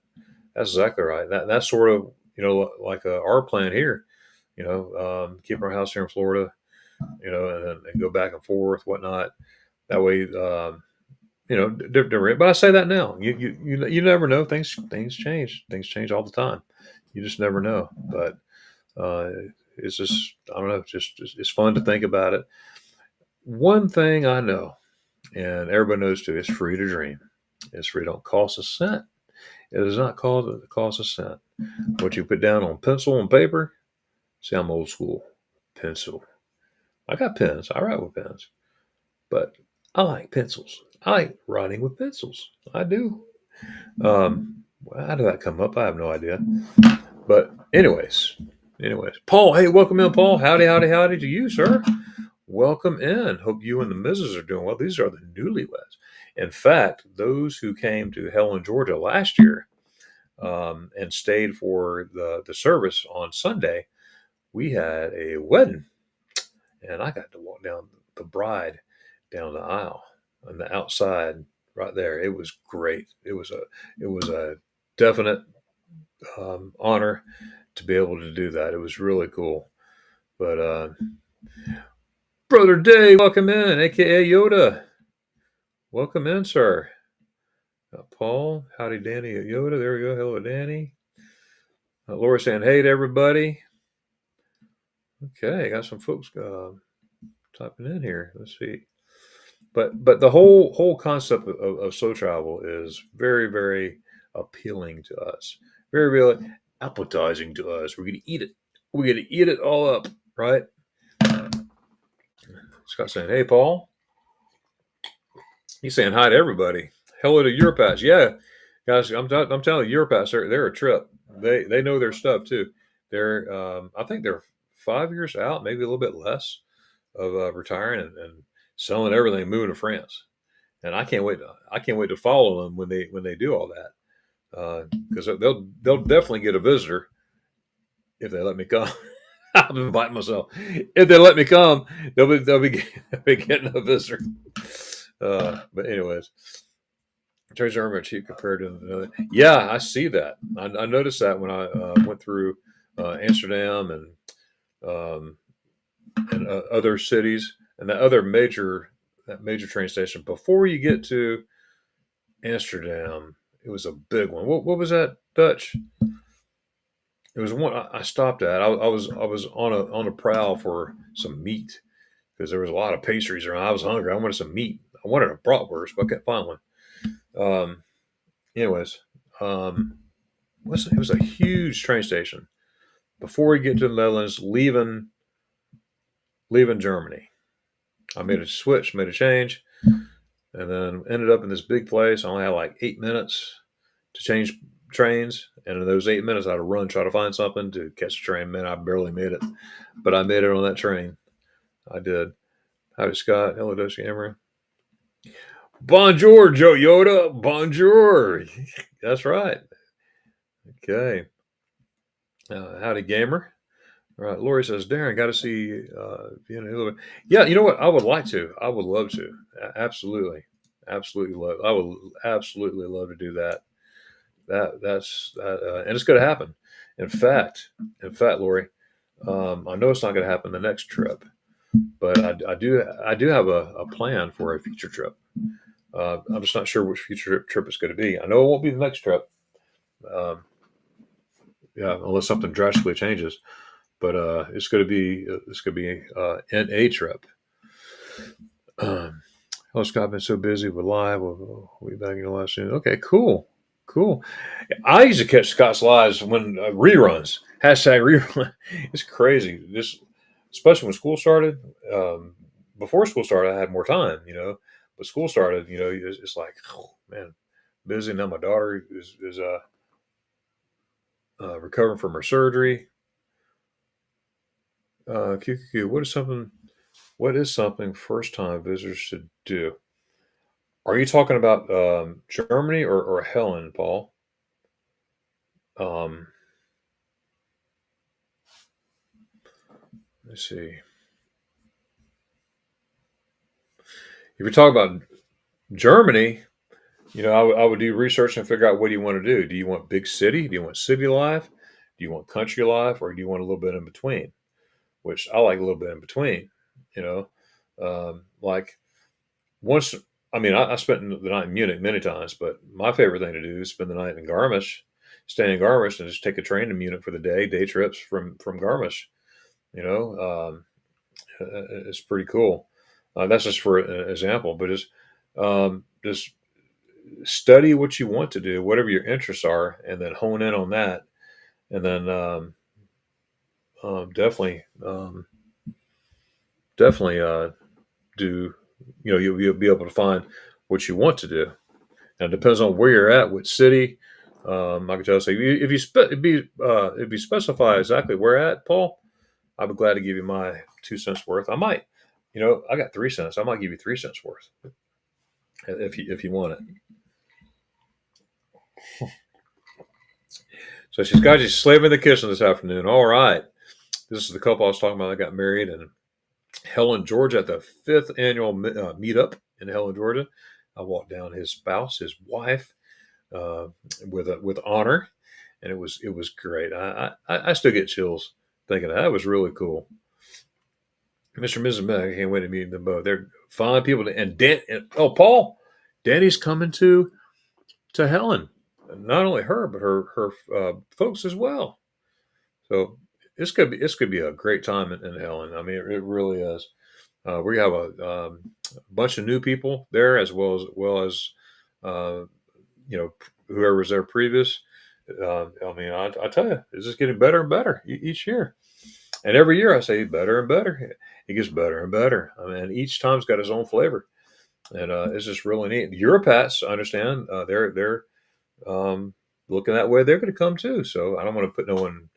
That's exactly right. That's sort of like our plan here. Keep our house here in Florida. And go back and forth, whatnot. That way, different. But I say that now. You never know. Things change. Things change all the time. You just never know. But uh, it's just I don't know. Just it's fun to think about it. One thing I know, and everybody knows too, it's free to dream. It's free. Don't cost a cent. It does not cost a cent. What you put down on pencil and paper. See, I'm old school. Pencil. I got pens. I write with pens. But I like pencils. I like writing with pencils. I do. How did that come up? I have no idea. But anyways, Paul. Hey, welcome in, Paul. Howdy, howdy, howdy to you, sir. Welcome in. Hope you and the missus are doing well. These are the newlyweds. In fact, those who came to Helen, Georgia last year and stayed for the service on Sunday, we had a wedding, and I got to walk down the bride down the aisle on the outside right there. It was great. It was a definite honor to be able to do that. It was really cool. But Brother Dave, welcome in, aka Yoda. Welcome in, sir. Paul, howdy, Danny at Yoda. There we go. Hello, Danny. Laura saying hey to everybody. Okay, got some folks typing in here. Let's see. But the whole concept of slow travel is very very appealing to us. Very really appetizing to us. We're gonna eat it. We're gonna eat it all up, right? Scott saying, "Hey, Paul." He's saying hi to everybody. Hello to Europats. Yeah, guys, I'm telling you, Europats, they're a trip. They know their stuff too. They're I think they're 5 years out, maybe a little bit less of retiring and selling everything, moving to France. And I can't wait to follow them when they do all that because they'll definitely get a visitor if they let me come. I'm inviting myself. If they let me come, they'll be getting a visitor. But anyways, Terry's armor cheap compared to another. Yeah, I see that. I noticed that when I went through Amsterdam um, and other cities and that major train station before you get to Amsterdam. It was a big one. What was that, Dutch? It was one I stopped at. I was on a prowl for some meat because there was a lot of pastries around. I was hungry. I wanted some meat. I wanted a bratwurst, but I couldn't find one. Um, anyways, um, it was a huge train station before you get to the Netherlands, leaving Germany. I made a switch, made a change, and then ended up in this big place. I only had like 8 minutes to change trains, and in those 8 minutes, I had to run, try to find something to catch a train. Man, I barely made it, but I made it on that train. I did. Howdy, Scott. Hello, Dusty Emery. Bonjour, Joe Yoda. Bonjour. That's right. Okay. Howdy, gamer. All right, Lori says, Darren, got to see Vienna a little bit. Yeah, you know what? I would like to. I would love to. Absolutely, absolutely love. I would absolutely love to do that. That's that, and it's going to happen. In fact, Lori, I know it's not going to happen the next trip, but I do have a plan for a future trip. I'm just not sure which future trip it's going to be. I know it won't be the next trip. Um, yeah, unless something drastically changes. But it's going to be an A trip. Um, oh, Scott been so busy with live. We'll be back in the live soon. Okay, cool, cool. I used to catch Scott's lives when reruns. Hashtag rerun. It's crazy. This, especially when school started. Before school started, I had more time, But school started, it's like, oh, man, busy. Now my daughter is recovering from her surgery. QQQ, what is something first time visitors should do? Are you talking about Germany or Helen, Paul? Um, let's see. If you're talking about Germany, I would do research and figure out what do you want to do. Do you want big city? Do you want city life? Do you want country life? Or do you want a little bit in between? Which I like a little bit in between, you know. Like once, I mean, I spent the night in Munich many times, but my favorite thing to do is spend the night in Garmisch, stay in Garmisch, and just take a train to Munich for the day trips from Garmisch. You know, it's pretty cool. That's just for an example, but just study what you want to do, whatever your interests are, and then hone in on that, and then definitely, definitely do. You'll be able to find what you want to do. Now, it depends on where you're at, which city. I can tell you, so if you specify exactly where at, Paul, I'd be glad to give you my 2 cents worth. I might, I got 3 cents. I might give you 3 cents worth if you want it. So she's got you slaving in the kitchen this afternoon. All right, this is the couple I was talking about that got married in Helen, Georgia, at the fifth annual meetup in Helen, Georgia. I walked down his spouse, his wife, uh, with honor, and it was great. I still get chills thinking that was really cool. Mr. and Mrs. Meg, I can't wait to meet them both. They're fine people. And Dan, oh Paul, Danny's coming to Helen. Not only her, but her folks as well. So it's could be a great time in Helen. I mean, it really is. We have a bunch of new people there, as well as uh, whoever was there previous. I mean, I tell you, it's just getting better and better each year. And every year I say better and better. It gets better and better. I mean, each time's got its own flavor, and it's just really neat. Europats, I understand, they're looking that way. They're going to come too. So I don't want to put no one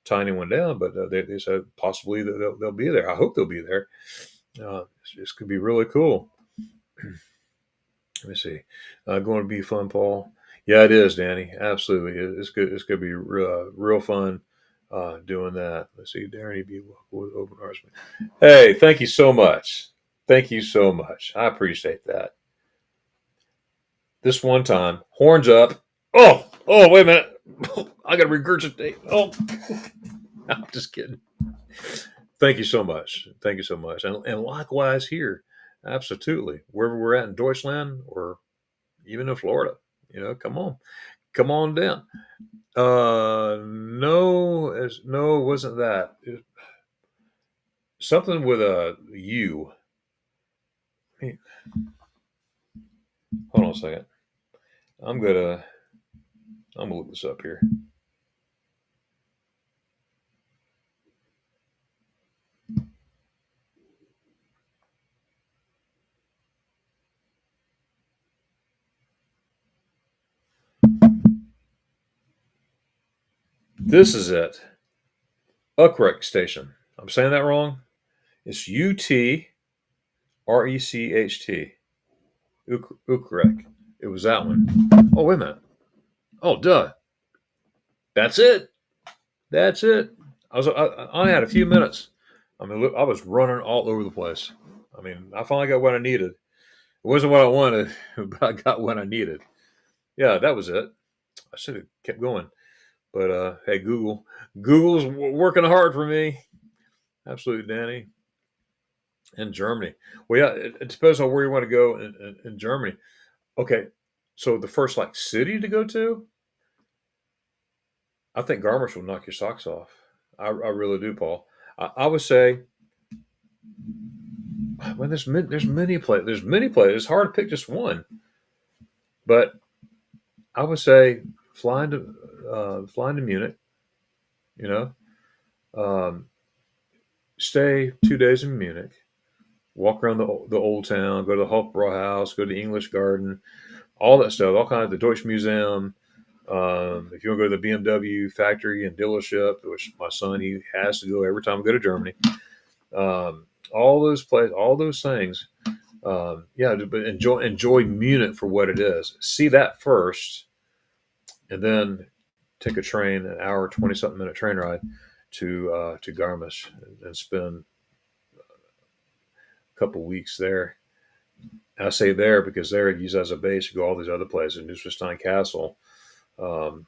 tie anyone down, but they said possibly that they'll be there. I hope they'll be there. This could be really cool. Let me see. Going to be fun, Paul. Yeah, it is, Danny. Absolutely, it's good. It's going to be real fun doing that. Let's see, Darren, be with open hearts. Hey, thank you so much. Thank you so much. I appreciate that. This one time, horns up. Oh, wait a minute. I got to regurgitate. Oh, I'm just kidding. Thank you so much. Thank you so much. And likewise here. Absolutely. Wherever we're at in Deutschland or even in Florida, come on. Come on down. No, no, it wasn't that. Something with a U. Hey, hold on a second. I'm gonna I'm gonna look this up here. This is it. Utrecht Station. I'm saying that wrong. It's Utrecht. Utrecht. It was that one. Oh, wait a minute. Oh, duh. That's it. That's it. I only had a few minutes. I mean, look, I was running all over the place. I mean, I finally got what I needed. It wasn't what I wanted, but I got what I needed. Yeah, that was it. I should have kept going. But hey, Google's working hard for me. Absolutely, Danny. In Germany. Well, yeah, it depends on where you want to go in Germany. Okay, so the first like city to go to, I think Garmisch will knock your socks off. I really do, Paul. I would say, well, there's many places. There's many places. It's hard to pick just one, but I would say flying to Munich. You know, um, stay 2 days in Munich. Walk around the old town. Go to the Hofbrauhaus. Go to the English Garden. All that stuff. All kinds. The Deutsche Museum. If you want to go to the BMW factory and dealership, which my son he has to go every time we go to Germany, all those places, all those things, yeah. But enjoy Munich for what it is. See that first, and then take a train, an hour, 20 something minute train ride to Garmisch and spend a couple weeks there. And I say there because there you use as a base. You go all these other places, Neuschwanstein Castle. Um,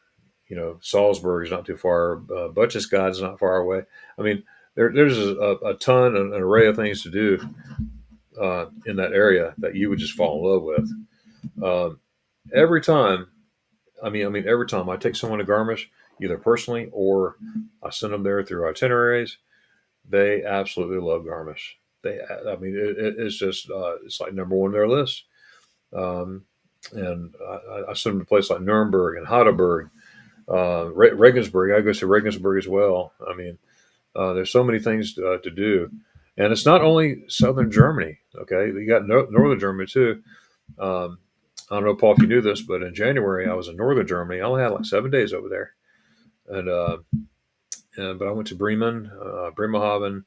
Salzburg is not too far. Butchesgad is not far away. I mean, there's a ton, an array of things to do in that area that you would just fall in love with. Every time, every time I take someone to Garmisch, either personally or I send them there through itineraries, they absolutely love Garmisch. It's just it's like number one on their list. Um, and I send them to places like Nuremberg and Heidelberg, Regensburg. I go to Regensburg as well. There's so many things to do, and it's not only southern Germany. Okay, you got northern Germany too. Um, I don't know, Paul, if you knew this, but in January I was in northern Germany. I only had like 7 days over there, and but I went to Bremen, Bremerhaven,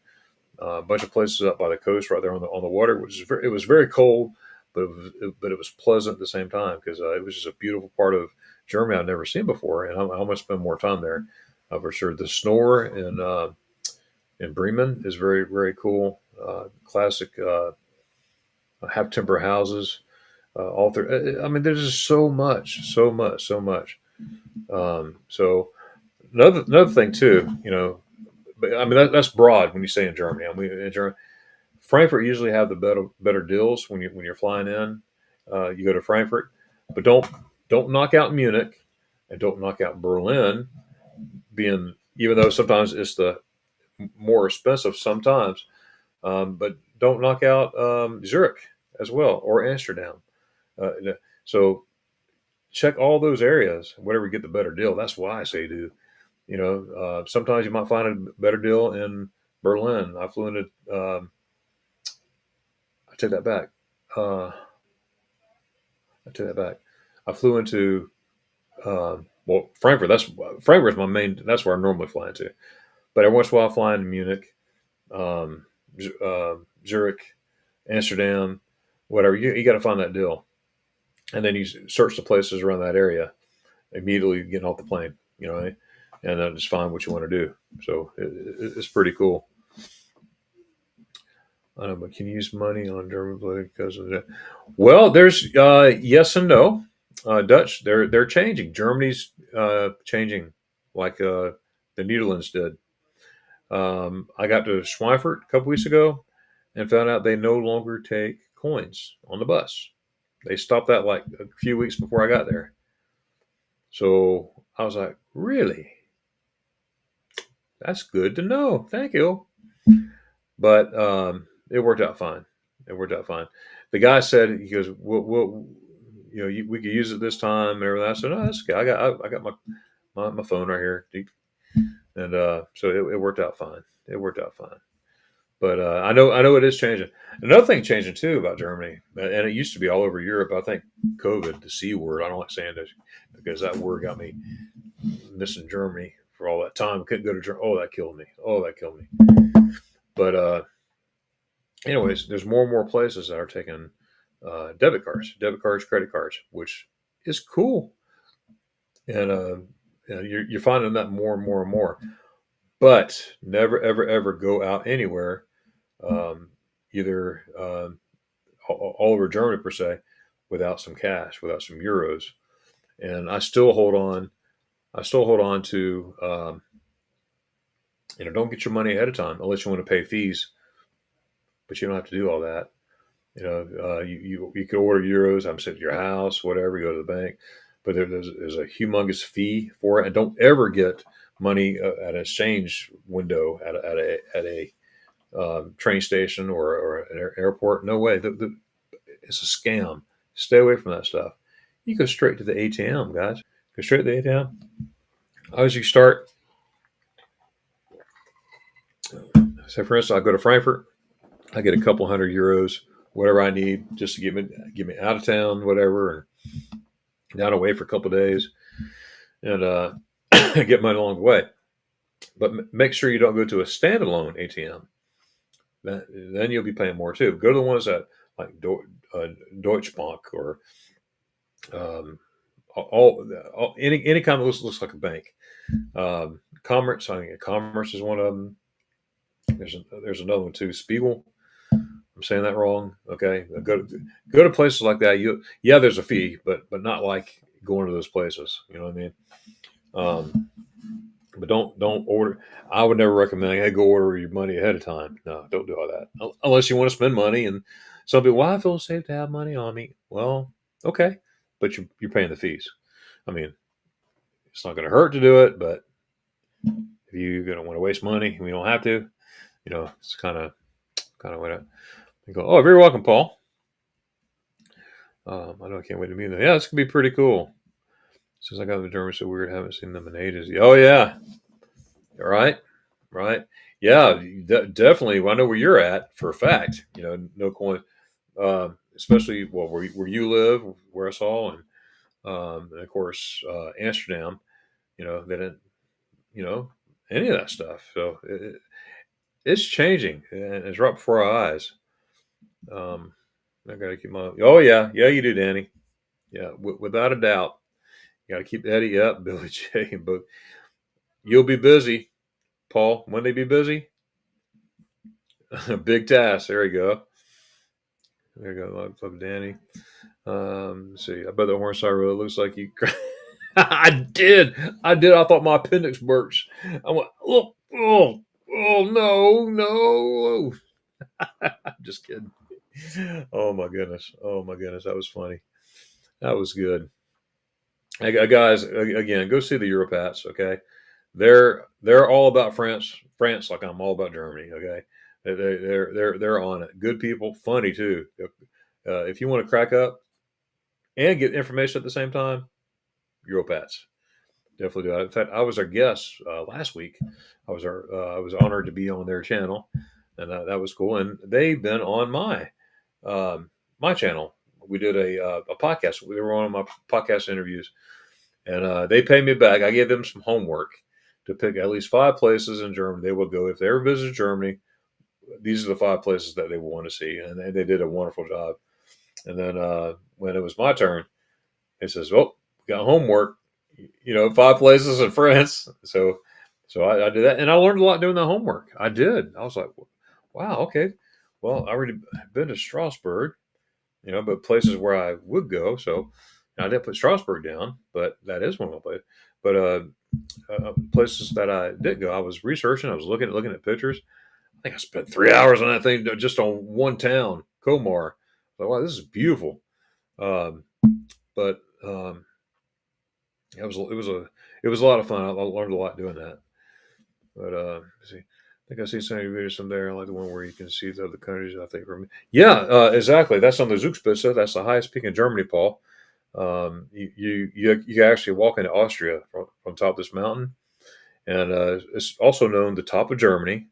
a bunch of places up by the coast, right there on the water. It was very cold, but it was pleasant at the same time because it was just a beautiful part of Germany I'd never seen before, and I want to spend more time there for sure. The Snore in Bremen is very very cool. Classic half timber houses. All through. There's just so much, so much, so much. So another thing too, but that's broad when you say in Germany. In Germany, Frankfurt usually have the better deals when you're flying in. You go to Frankfurt, but don't knock out Munich, and don't knock out Berlin. Being even though sometimes it's the more expensive sometimes, but don't knock out Zurich as well or Amsterdam. Uh, so check all those areas. Whatever you get the better deal. That's why I say do. Sometimes you might find a better deal in Berlin. I flew into. I take that back. Uh, I take that back. I flew into Frankfurt. Frankfurt's my main. That's where I normally fly into. But every once in a while, I fly into Munich, um, Zurich, Amsterdam, whatever. You got to find that deal, and then you search the places around that area immediately getting off the plane. And then just find what you want to do. So it's pretty cool. I don't know, but can you use money on German because of that? Well, there's yes and no. Dutch, they're changing. Germany's changing, like the Netherlands did. I got to Schweinfurt a couple weeks ago and found out they no longer take coins on the bus. They stopped that like a few weeks before I got there. So I was like, really? That's good to know. Thank you. But it worked out fine. It worked out fine. The guy said, he goes, we could use it this time and everything. I said, no, that's okay. I got my phone right here, and so it worked out fine. It worked out fine. But I know it is changing. Another thing changing too about Germany, and it used to be all over Europe. I think COVID, the C word. I don't like saying this because that word got me missing Germany for all that time. Couldn't go to Germany. Oh, that killed me. Oh, that killed me. But anyways, there's more and more places that are taking debit cards, credit cards, which is cool, and you're finding that more and more and more. But never, ever, ever go out anywhere, um, either all over Germany per se, without some cash, without some euros. And I still hold on. I still hold on to, don't get your money ahead of time unless you want to pay fees, but you don't have to do all that. You can order euros. I'm sent to your house, whatever. You go to the bank, but there's a humongous fee for it. And don't ever get money at an exchange window at a train station or an airport. No way. It's a scam. Stay away from that stuff. You go straight to the ATM, guys. Go straight to the ATM. As you start, say for instance, I go to Frankfurt. I get a couple hundred euros, whatever I need, just to get me out of town, whatever, and down away for a couple of days, and get money along the way. But make sure you don't go to a standalone ATM. Then you'll be paying more too. Go to the ones that like Deutsche Bank or any kind of looks like a bank. Commerce, I think Commerce is one of them. There's another one too, Spiegel. I'm saying that wrong. Okay, go to places like that. There's a fee, but not like going to those places. You know what I mean? But don't order. I would never recommend. Hey, go order your money ahead of time. No, don't do all that unless you want to spend money. And some people, well, I feel safe to have money on me. Well, okay, but you're paying the fees. I mean, it's not going to hurt to do it, but if you're going to want to waste money, we don't have to. It's kind of what I go. Oh, very welcome, Paul. I know I can't wait to meet them. Yeah, this could be pretty cool. Since I got the Germans so weird, haven't seen them in ages. Oh yeah, right, right. Yeah, definitely. Well, I know where you're at for a fact. No coin. Especially where you live, where I saw, and of course Amsterdam. They didn't. You know any of that stuff. So it's changing, and it's right before our eyes. Um, I got to keep my. Oh yeah, you do, Danny. Yeah, without a doubt. You got to keep Eddie up, Billy J. But you'll be busy, Paul. When they be busy, big task. There you go. There you go. Love Danny. Let's see. I bet the horse I really looks like you. I did. I did. I thought my appendix burst. I went, oh, no, no. I'm just kidding. Oh my goodness. Oh my goodness. That was funny. That was good. Hey, guys, again, go see the Europats. Okay, they're all about France, like I'm all about Germany. Okay, they're on it. Good people, funny too. If you want to crack up and get information at the same time, Europats definitely do. In fact, I was their guest last week. I was honored to be on their channel, and that was cool. And they've been on my channel. We did a podcast. We were on my podcast interviews, and they paid me back. I gave them some homework to pick at least 5 places in Germany they would go if they ever visit Germany. These are the 5 places that they would want to see, and they did a wonderful job. And then when it was my turn, it says, "Oh, we got homework. 5 places in France." So I did that, and I learned a lot doing the homework. I did. I was like, "Wow, okay. Well, I already been to Strasbourg, but places where I would go." So I didn't put Strasbourg down, but that is one of my places. But places that I did go, I was researching. I was looking at pictures. I think I spent 3 hours on that thing just on one town, Comar. Like, wow, this is beautiful. Um, but it was a lot of fun. I learned a lot doing that. But see, I think I see some of your videos from there. I like the one where you can see the other countries. I think from yeah, exactly. That's on the Zugspitze. That's the highest peak in Germany, Paul. You actually walk into Austria from top of this mountain, and it's also known the top of Germany.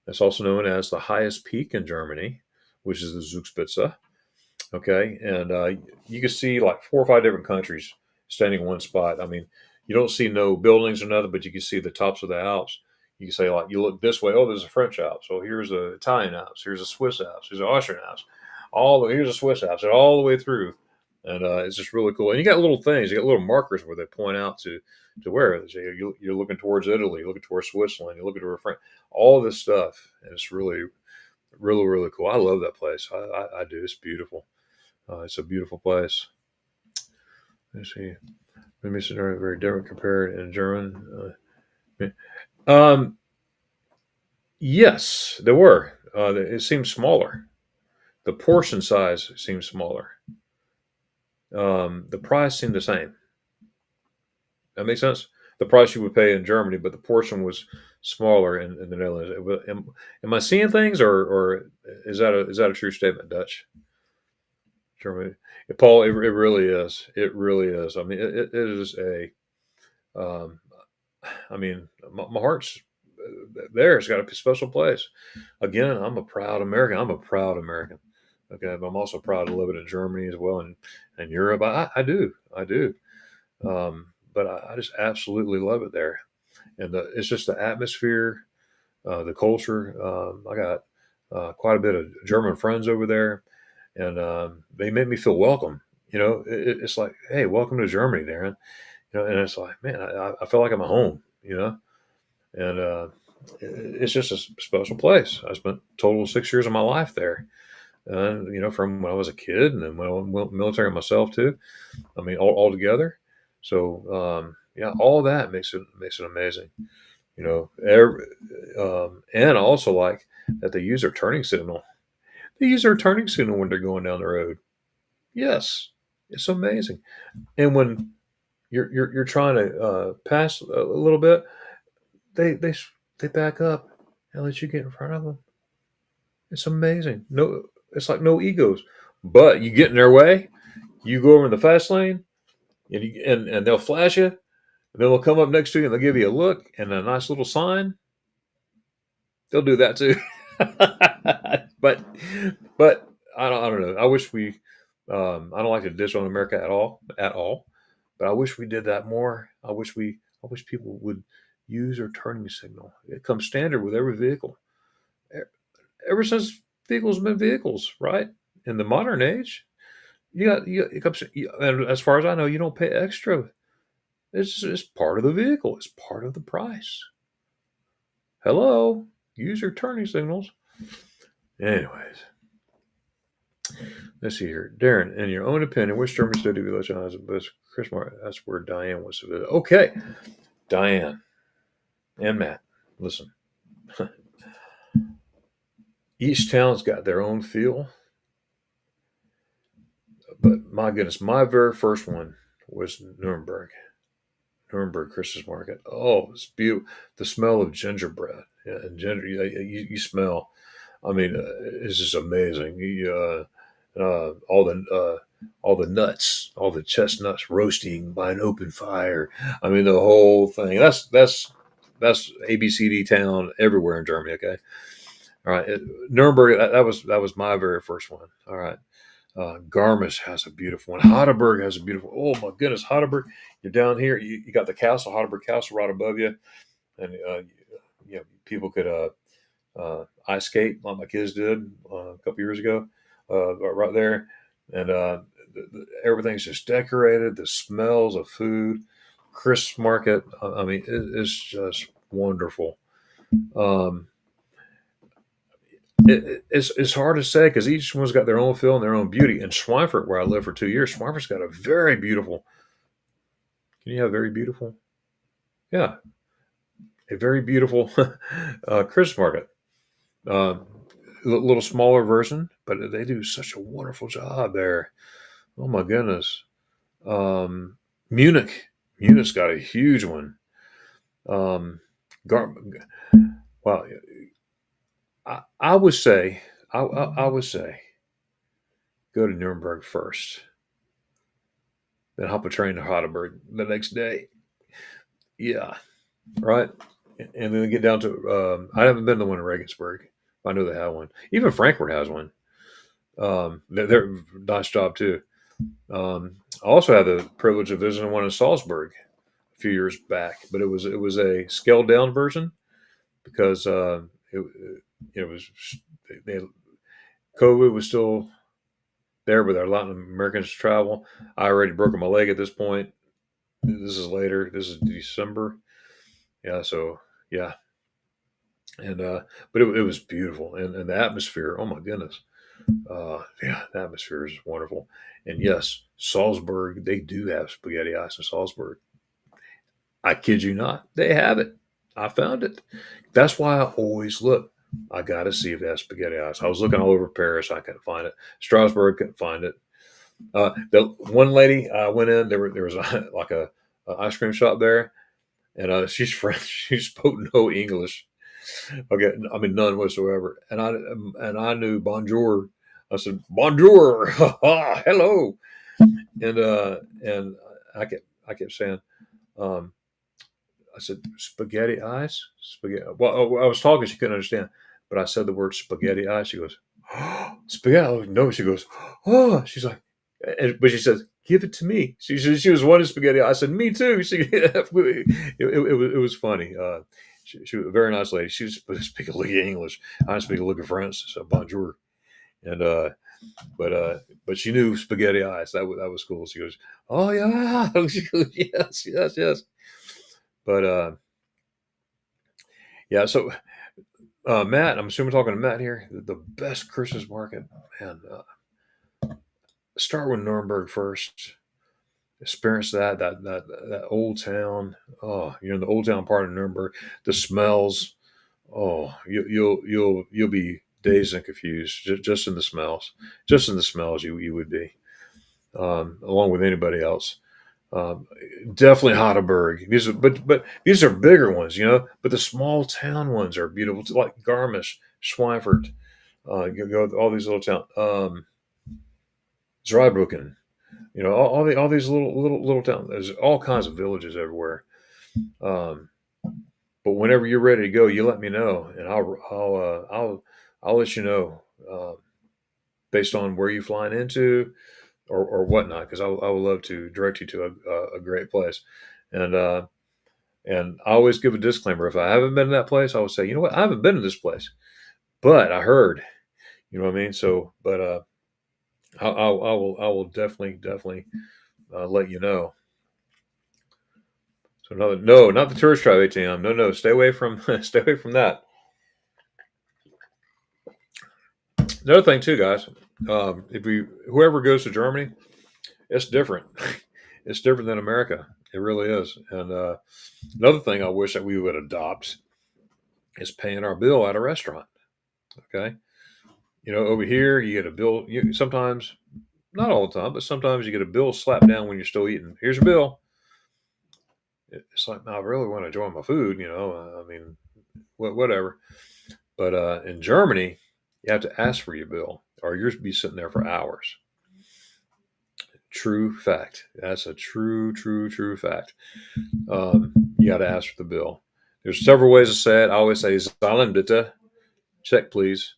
It's also known as the highest peak in Germany, which is the Zugspitze. Okay, and you can see like 4 or 5 different countries standing in one spot. I mean, you don't see no buildings or nothing, but you can see the tops of the Alps. You can say like you look this way. Oh, there's a French Alps. So here's the Italian Alps. Here's a Swiss Alps. Here's an Austrian Alps. Here's a Swiss Alps, and all the way through. And it's just really cool. And you got little things. You got little markers where they point out to where? So you're looking towards Italy, you're looking towards Switzerland, you're looking towards France, all this stuff, and it's really, really, really cool. I love that place. I do. It's beautiful. It's a beautiful place. Let's see. Maybe it's very different compared in German. Yes, there were. It seemed smaller. The portion size seemed smaller. The price seemed the same. That makes sense. The price you would pay in Germany, but the portion was smaller in the Netherlands. Am I seeing things, or is that a true statement, Dutch? Germany, Paul, it really is. It really is. I mean, it is a. Um, I mean, my heart's there. It's got a special place. Again, I'm a proud American. I'm a proud American. Okay, but I'm also proud to live in Germany as well, and Europe. I do. I do. But I just absolutely love it there, and it's just the atmosphere, the culture. I got quite a bit of German friends over there, and they make me feel welcome. It's like, hey, welcome to Germany, Darren. And it's like, man, I feel like I'm at home. And it's just a special place. I spent total 6 years of my life there. From when I was a kid, and then when I went military myself too. I mean, all together. So yeah, all that makes it amazing. And I also like that they use their turning signal. They use their turning signal when they're going down the road. Yes, it's amazing. And when you're trying to pass a little bit, they they back up and let you get in front of them. It's amazing. No, it's like no egos. But you get in their way, you go over in the fast lane, and they'll flash you. And then they'll come up next to you and they'll give you a look and a nice little sign. They'll do that too. but but I don't know. I wish we. I don't like to diss on America at all. But I wish we did that more. I wish people would use their turning signal. It comes standard with every vehicle. E- Ever since vehicles have been vehicles, right? In the modern age, it comes. And as far as I know, you don't pay extra. It's part of the vehicle. It's part of the price. Hello, use your turning signals. Anyways, let's see here. Darren, in your own opinion, which German city village has the best Christmas? That's where Diane wants to visit. Okay, Diane and Matt, listen. Each town's got their own feel, but my goodness, my very first one was Nuremberg. Nuremberg Christmas market. Oh, it's beautiful. The smell of gingerbread, yeah, and you smell. I mean, it's just amazing. All the nuts, all the chestnuts roasting by an open fire. I mean, the whole thing. That's ABCD town everywhere in Germany. Okay, all right. Nuremberg. That was my very first one. All right. Garmisch has a beautiful one. Heidelberg has a beautiful. Oh my goodness, Heidelberg! You're down here. You got the castle, Heidelberg Castle, right above you, and people could ice skate like my kids did a couple years ago, right there, and everything's just decorated. The smells of food, Christmas market. I mean, it's just wonderful. Um, it's hard to say because each one's got their own feel and their own beauty. And Schweinfurt, where I lived for 2 years, Schweinfurt's got a very beautiful. Can you have very beautiful? Yeah, a very beautiful Christmas market. Uh, little smaller version, but they do such a wonderful job there. Oh my goodness. Um, Munich, Munich's got a huge one. Um, Gar- wow, I would say, I would say, go to Nuremberg first, then hop a train to Heidelberg the next day. Yeah, right. And then get down to. I haven't been to one in Regensburg. I know they have one. Even Frankfurt has one. They're nice job too. I also had the privilege of visiting one in Salzburg a few years back, but it was a scaled down version because it was they, COVID was still there, but there are a lot of Americans to travel. I already broken my leg at this point, This is later. This is December. Yeah. So yeah, and but it was beautiful, and the atmosphere. Oh my goodness. Yeah, the atmosphere is wonderful. And yes, Salzburg. They do have spaghetti ice in Salzburg. I kid you not. They have it. I found it. That's why I always look. I got to see if they have spaghetti ice. I was looking all over Paris. I couldn't find it. Strasbourg couldn't find it. The one lady I went in, there was like a ice cream shop there, and she's French. She spoke no English. Okay, I mean none whatsoever. And I knew bonjour. I said bonjour, hello, and I kept saying, um, I said spaghetti ice, spaghetti. Well, I was talking, she couldn't understand, but I said the word spaghetti ice. She goes, oh, spaghetti. Oh, no, she goes, oh, she's like, but she says, give it to me. She was wanting spaghetti. I said, me too. It was funny. She was a very nice lady. She was speaking a little English. I speak a little French. So bonjour. And but she knew spaghetti ice. That was cool. She goes, oh yeah. She goes, yes, yes, yes. But yeah. So Matt, I'm assuming we're talking to Matt here. The best Christmas market, man. Start with Nuremberg first. Experience that old town. Oh, you're in the old town part of Nuremberg. The smells. Oh, you'll be dazed and confused just in the smells. Just in the smells, you would be, along with anybody else. Um, Definitely Heidelberg. But these are bigger ones, But the small town ones are beautiful, too, like Garmisch, Schweinfurt. You go all these little towns, Zweibrücken. All these little towns. There's all kinds of villages everywhere. Um, but whenever you're ready to go, you let me know, and I'll let you know, based on where you flying into or whatnot, because I would love to direct you to a great place. And I always give a disclaimer. If I haven't been to that place, I will say, you know what, I haven't been to this place, but I heard. You know what I mean? So, but I will definitely let you know. So no, not the tourist trap ATM. No, stay away from stay away from that. Another thing too, guys. If we whoever goes to Germany, it's different. It's different than America. It really is. And another thing I wish that we would adopt is paying our bill at a restaurant. Okay, over here you get a bill. Sometimes, not all the time, but sometimes you get a bill slapped down when you're still eating. Here's your bill. It's like, no, I really want to enjoy my food. I mean, whatever. But in Germany, you have to ask for your bill, or you'll be sitting there for hours. True fact. That's a true fact. You got to ask for the bill. There's several ways to say it. I always say "Zahlen bitte," check please,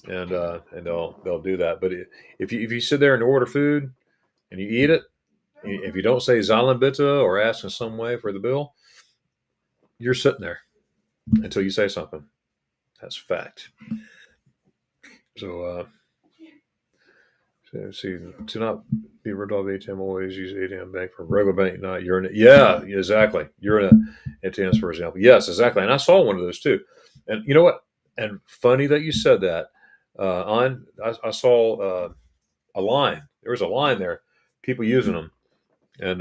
and they'll do that. But if you sit there and order food and you eat it, if you don't say "Zahlen bitte" or ask in some way for the bill, you're sitting there until you say something. That's fact. So, see, to not be rid of ATM, always use ATM bank for regular bank, not Urinate. Yeah, exactly. Urinate ATMs, for example. Yes, exactly. And I saw one of those too. And you know what? And funny that you said that. I saw a line. There was a line there, people using them, and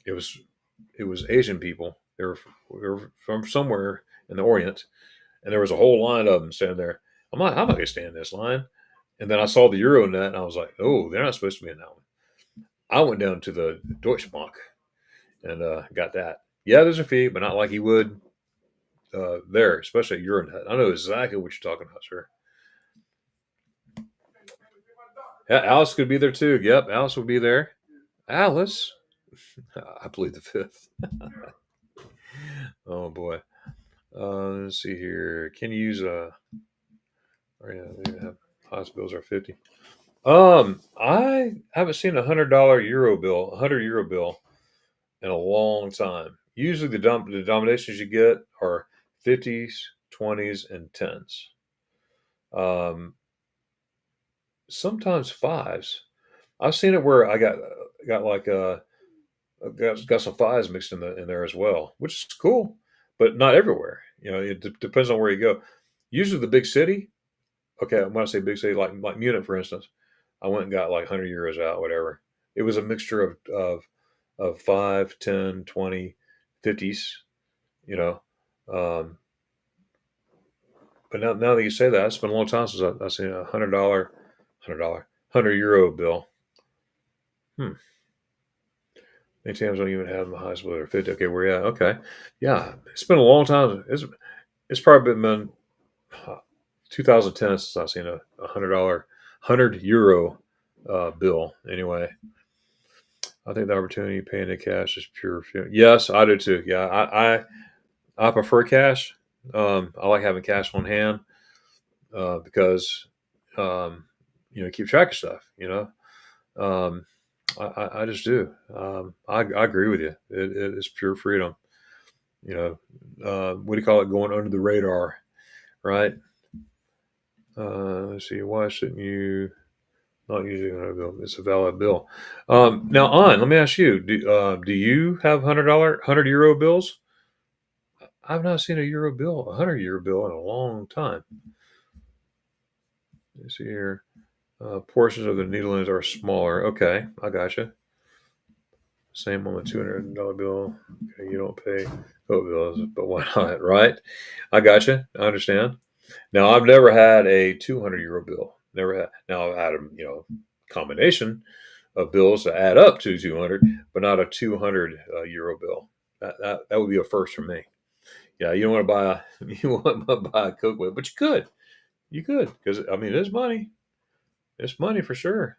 it was Asian people. They were from somewhere in the Orient, and there was a whole line of them standing there. I'm not going to stand in this line. And then I saw the Euronet, and I was like, oh, they're not supposed to be in that one. I went down to the Deutschbank and got that. Yeah, there's a fee, but not like you would there, especially at Euronet. I know exactly what you're talking about, sir. Yeah, Alice could be there too. Yep, Alice will be there. Alice, I plead the fifth. Oh boy. Let's see here. Can you use a? Oh yeah, they have hospitals are 50. I haven't seen a €100 bill in a long time. Usually the denominations you get are 50s, 20s, and 10s. Um, Sometimes fives. I've seen it where I got like got some fives mixed in there as well, which is cool, but not everywhere. It depends on where you go. Usually, the big city. Okay, when I say big city, like Munich, for instance, I went and got like 100 euros out, whatever. It was a mixture of 5, 10, 20, 50s. You know, um, but now that you say that, it's been a long time since I've seen a €100 bill. Hmm. Many times I don't even have the highest split or 50. Okay, where you at? Okay, yeah, it's been a long time. It's probably been 2010 since I've seen a €100 bill. Anyway, I think the opportunity paying in cash is pure. Yes, I do too. Yeah, I prefer cash. I like having cash on hand because um, keep track of stuff. Um, I just do. I agree with you. It is pure freedom. What do you call it? Going under the radar, right? Let's see. Why shouldn't you not using a bill? It's a valid bill. Now, let me ask you: do you have €100 bills? I've not seen a €100 bill in a long time. Let's see here. Portions of the Netherlands are smaller. Okay, I gotcha. Same on the $200 bill. Okay, you don't pay boat bills, but why not? Right? I gotcha. I understand. Now, I've never had a €200 bill. Never had. Now, I've had a combination of bills that add up to 200, but not a €200 bill. That would be a first for me. Yeah, you don't want to buy you want to buy a Coke with, but you could because I mean it's money. It's money for sure.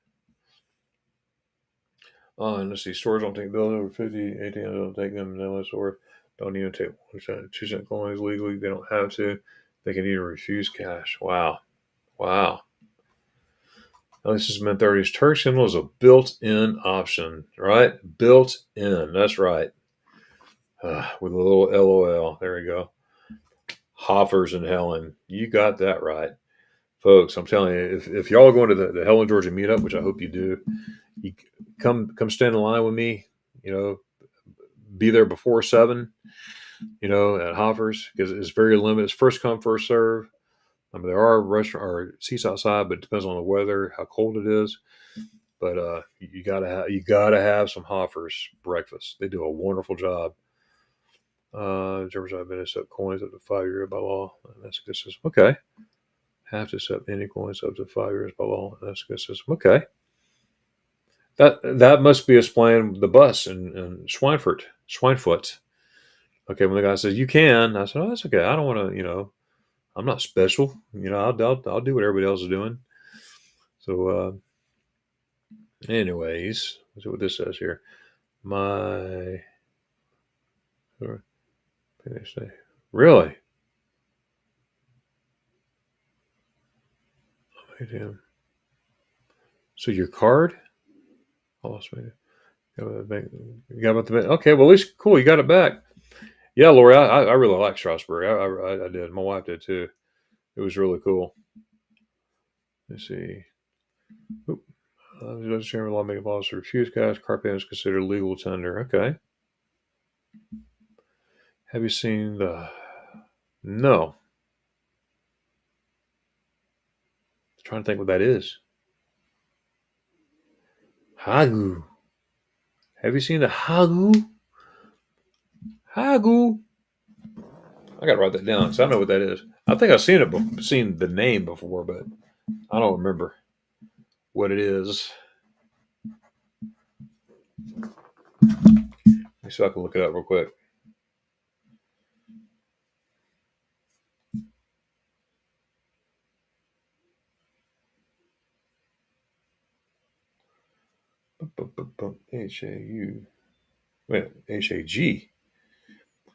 And let's see, stores don't take bills over 50, ATMs don't take them, no stores don't even take 1 cent, 2 cent coins legally. They don't have to. They can even refuse cash. Wow. Wow. Now, this is meant 30s. Turk symbol is a built in option, right? Built in. That's right. With a little LOL. There we go. Hoffers and Helen. You got that right. Folks, I'm telling you, if y'all are going to the Helen, Georgia meetup, which I hope you do, you come stand in line with me. You know, be there before 7. At Hoffers because it's very limited. It's first come, first serve. I mean, there are restaurant or seats outside, but it depends on the weather, how cold it is. But you gotta have some Hoffers breakfast. They do a wonderful job. Germans have been accept coins up to 5 years by law. And that's a good system. Okay, have to accept any coins up to 5 years by law. And that's a good system. Okay, that must be explained the bus in Schweinfurt. Okay, when the guy says you can, I said, oh, that's okay. I don't want to, I'm not special. I'll do what everybody else is doing. So, anyways, let's see what this says here. My really? ATM. So your card? I lost my. You got about the bank. Okay, well at least cool. You got it back. Yeah, Lori, I really like Strasbourg. I did. My wife did too. It was really cool. Let's see. Oop. The chairman lawmaking laws to refuse cash. Car payment is considered legal tender. Okay. Have you seen the? No. I'm trying to think what that is. Hagu. Have you seen the Hagu? Hagu. I gotta write that down because I know what that is. I think I've seen the name before, but I don't remember what it is. Let me see if I can look it up real quick. H-A-U. Wait, H-A-G.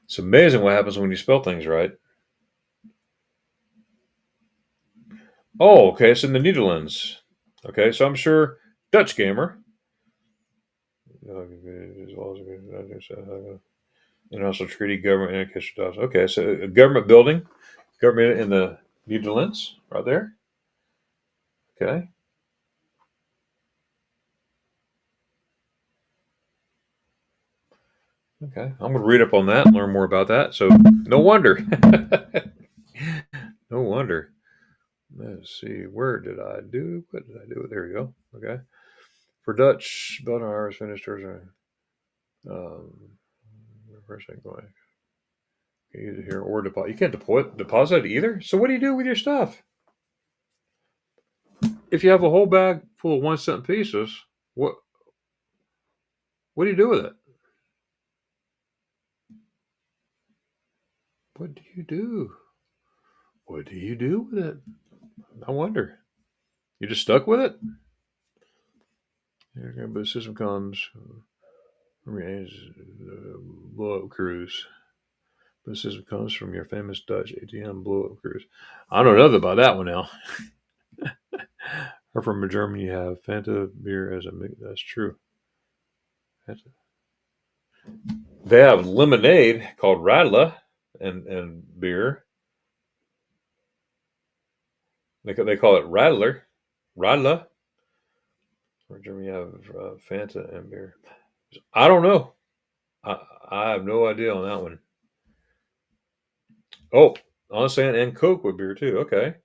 It's amazing what happens when you spell things right. Oh, okay. It's in the Netherlands. Okay, so I'm sure Dutch gamer. And also treaty government and jobs. Okay, so a government building, government in the Netherlands, right there. Okay. Okay, I'm going to read up on that and learn more about that. So no wonder. No wonder. Let's see. Where did I do? What did I do? There we go. Okay. For Dutch, Belgian, Irish, Finnish, um, where's that going? Either here or deposit. You can't deposit either. So what do you do with your stuff? If you have a whole bag full of 1 cent pieces, what what do you do with it? What do you do? What do you do with it? I wonder. You just stuck with it? Okay, but the system comes from your blow up cruise. But the system comes from your famous Dutch ATM blow up cruise. I don't know nothing about that one now. Or from Germany, you have Fanta beer as a mix. That's true. They have lemonade called Radler and beer. They call it Radler. Radler. From Germany, you have Fanta and beer. I don't know. I have no idea on that one. Oh, honestly, and Coke with beer too. Okay.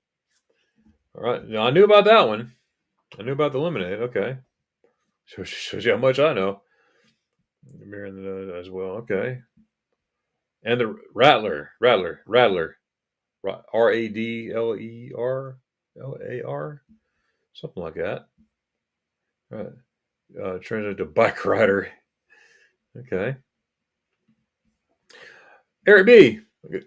All right. Now, I knew about that one. I knew about the lemonade. Okay. Shows you how much I know. Beer in the as well. Okay. And the Rattler. Radler, something like that. Right. Translated to bike rider. Okay. Eric B.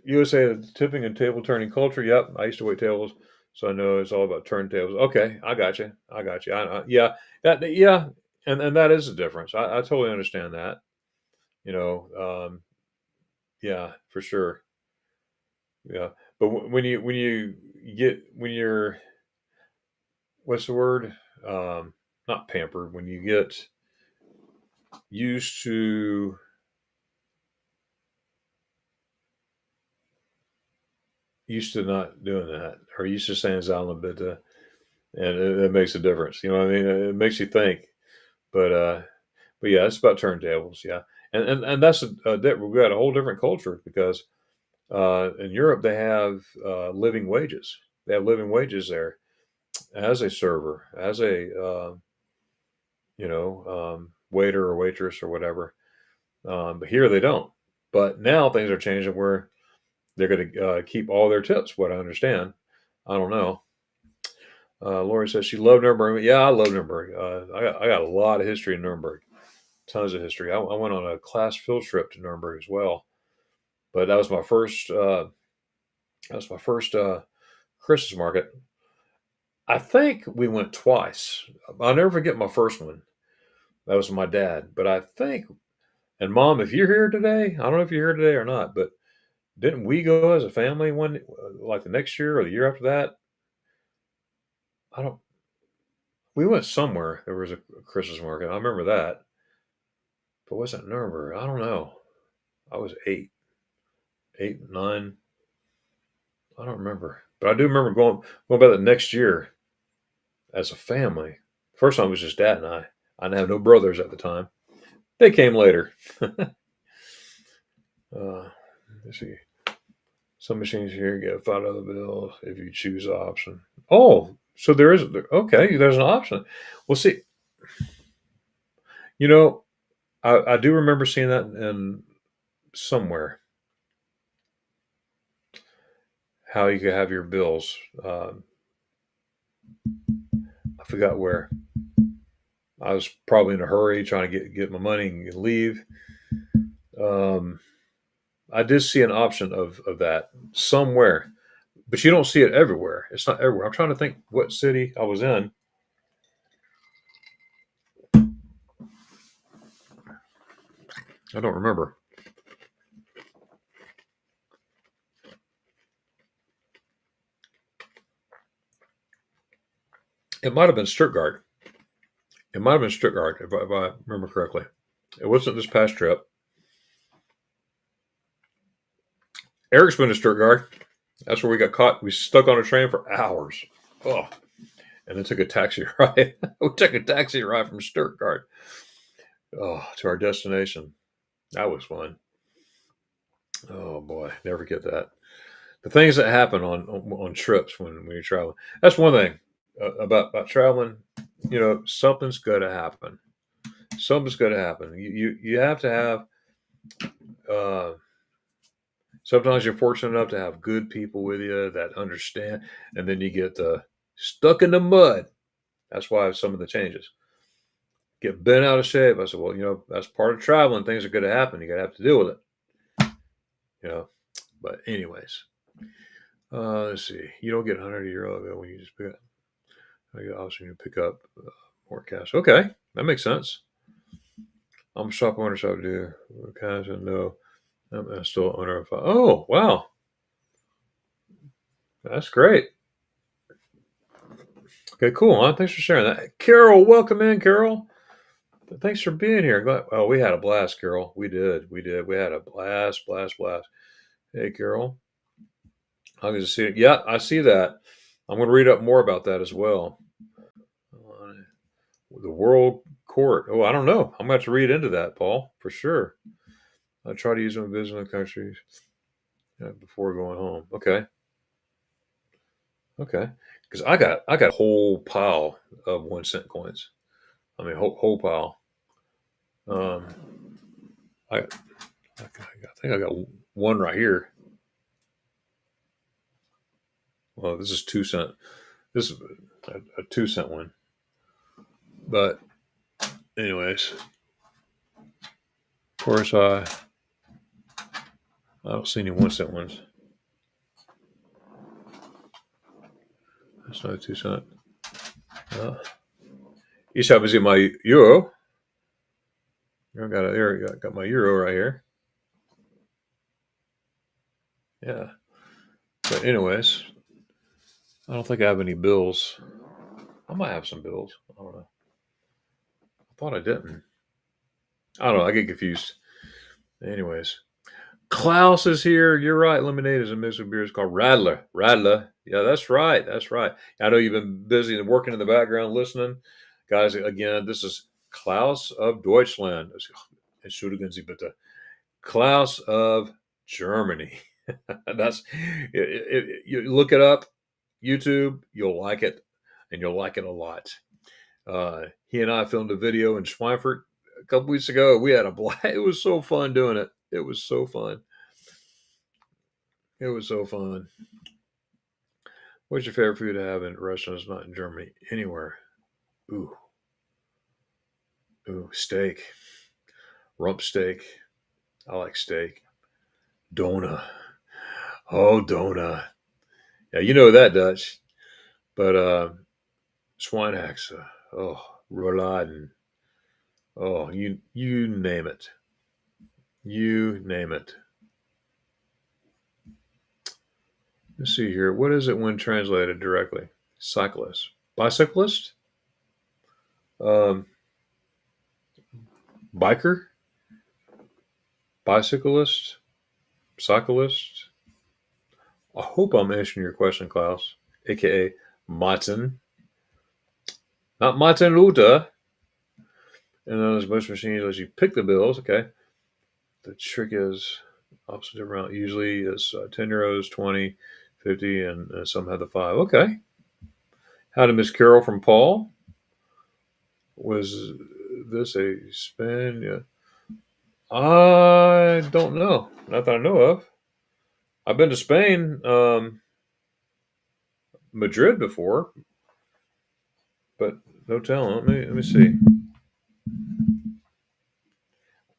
USA tipping and table turning culture. Yep, I used to wait tables, so I know it's all about turntables. Okay, I got you. I got you. Yeah, yeah, and that is a difference. I totally understand that. You know, yeah, for sure. Yeah, but when you get when you're what's the word? Not pampered. When you get used to not doing that, or used to saying "Zalan bit," and it makes a difference. You know what I mean? It makes you think. But yeah, it's about turntables. Yeah, and that's we've got a whole different culture because in Europe they have living wages. They have living wages there as a server, as a waiter or waitress or whatever. But here they don't. But now things are changing where they're going to keep all their tips. What I understand, I don't know. Lori says she loved Nuremberg. Yeah, I love Nuremberg. I got a lot of history in Nuremberg, tons of history. I went on a class field trip to Nuremberg as well, but that was my first. Christmas market. I think we went twice. I'll never forget my first one. That was my dad. But I think, and Mom, if you're here today, I don't know if you're here today or not, but didn't we go as a family one like the next year or the year after that? I don't. We went somewhere. There was a Christmas market. I remember that. But was it Nuremberg? I don't know. I was 8, 9. I don't remember. But I do remember going back the next year as a family. First time was just Dad and I. I didn't have no brothers at the time. They came later. Let's see. Some machines here get $5 bill if you choose the option. Oh, so there is okay. There's an option. Well, see, you know, I do remember seeing that in somewhere how you could have your bills. I forgot where. I was probably in a hurry trying to get my money and leave. Um, I did see an option of that somewhere, but you don't see it everywhere. It's not everywhere. I'm trying to think what city I was in. I don't remember. It might have been Stuttgart. It might have been Stuttgart if I remember correctly. It wasn't this past trip. Eric's been to Stuttgart. That's where we got caught. We stuck on a train for hours. Oh, and then took a taxi ride. We took a taxi ride from Stuttgart to our destination. That was fun. Oh boy, never forget that. The things that happen on trips when you're traveling. That's one thing about traveling. You know, something's going to happen. Something's going to happen. You have to have. Uh, Sometimes you're fortunate enough to have good people with you that understand, and then you get stuck in the mud. That's why some of the changes get bent out of shape. I said, well, that's part of traveling. Things are going to happen. You got to have to deal with it. You know. But anyways, let's see. You don't get €100 when you just pick up. Obviously, you pick up more cash. Okay, that makes sense. I'm a shop owner, so I do cash and no. I'm still owner of. Oh wow, that's great. Okay, cool. Huh? Thanks for sharing that, Carol. Welcome in, Carol. Thanks for being here. Oh, we had a blast, Carol. We did. We did. We had a blast, blast, blast. Hey, Carol. I'm going to see it. Yeah, I see that. I'm going to read up more about that as well. The World Court. Oh, I don't know. I'm going to have to read into that, Paul, for sure. I try to use them in business countries before going home. Okay. Okay. Because I got a whole pile of 1 cent coins. I mean, whole pile. Um, I think I got one right here. Well, this is 2 cent. This is a 2 cent one. But anyways, of course, I don't see any 1 cent ones. That's not a 2 cent. Uh, each happens to be my euro. Got my euro right here. Yeah. But anyways, I don't think I have any bills. I might have some bills. I don't know. I thought I didn't. I don't know. I get confused. Anyways, Klaus is here. You're right. Lemonade is a mix of beers called Radler. Radler. Yeah, that's right. That's right. I know you've been busy and working in the background listening. Guys, again, this is Klaus of Deutschland. Entschuldigen Sie bitte. Klaus of Germany. That's you look it up, YouTube. You'll like it, and you'll like it a lot. He and I filmed a video in Schweinfurt a couple weeks ago. We had a blast. It was so fun doing it. It was so fun. It was so fun. What's your favorite food to have in restaurants not in Germany? Anywhere. Ooh, steak. Rump steak. I like steak. Dona. Oh, Dona. Yeah, you know that, Dutch. But Schweinhaxe. Oh, rouladen. Oh, you name it. You name it. Let's see here. What is it when translated directly? Cyclist. Bicyclist? Um, biker? Bicyclist? Cyclist? I hope I'm answering your question, Klaus, aka Martin. Not Martin Luther. And then there's most machines as you pick the bills. Okay. The trick is opposite around. Usually it's 10 euros, 20, 50, and some have the 5. Okay. How to Miss Carol from Paul? Was this a spin? Yeah. I don't know. Not that I know of. I've been to Spain, Madrid before, but no telling. Let me see.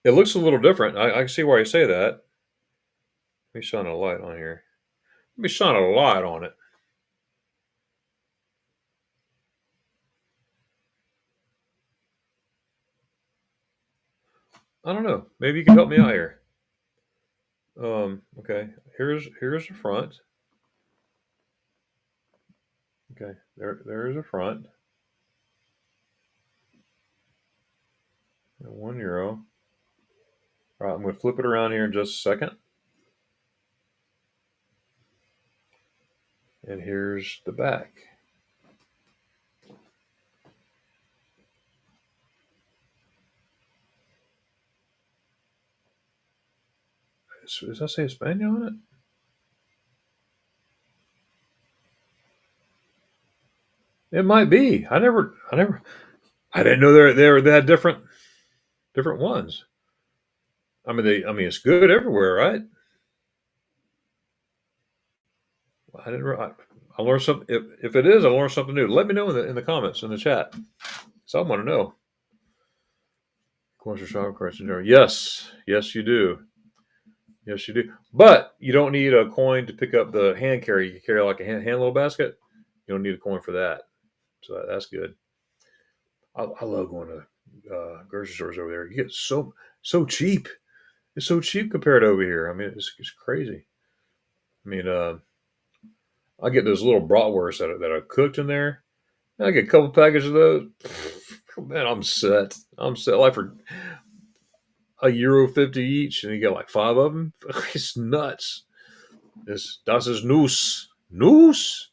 It looks a little different. I can see why you say that. Let me shine a light on here. Let me shine a light on it. I don't know. Maybe you can help me out here. Okay. Here's the front. Okay. There's a front. And €1. All right. I'm going to flip it around here in just a second. And here's the back. Does that say España on it? It might be. I didn't know they had different ones. I mean, it's good everywhere, right? I didn't. I learned something. If it is, I learned something new. Let me know in the comments in the chat. So I want to know. Coins or shopping carts in general. Yes, yes, you do. Yes, you do. But you don't need a coin to pick up the hand carry. You can carry like a hand load basket. You don't need a coin for that. So that's good. I love going to grocery stores over there. You get so cheap. It's so cheap compared to over here. I mean, it's crazy. I mean, I get those little bratwursts that are cooked in there. I get a couple packages of those. Man, I'm set. I'm set. Like for €1.50 each, and you get like 5 of them. It's nuts. Das ist News. News.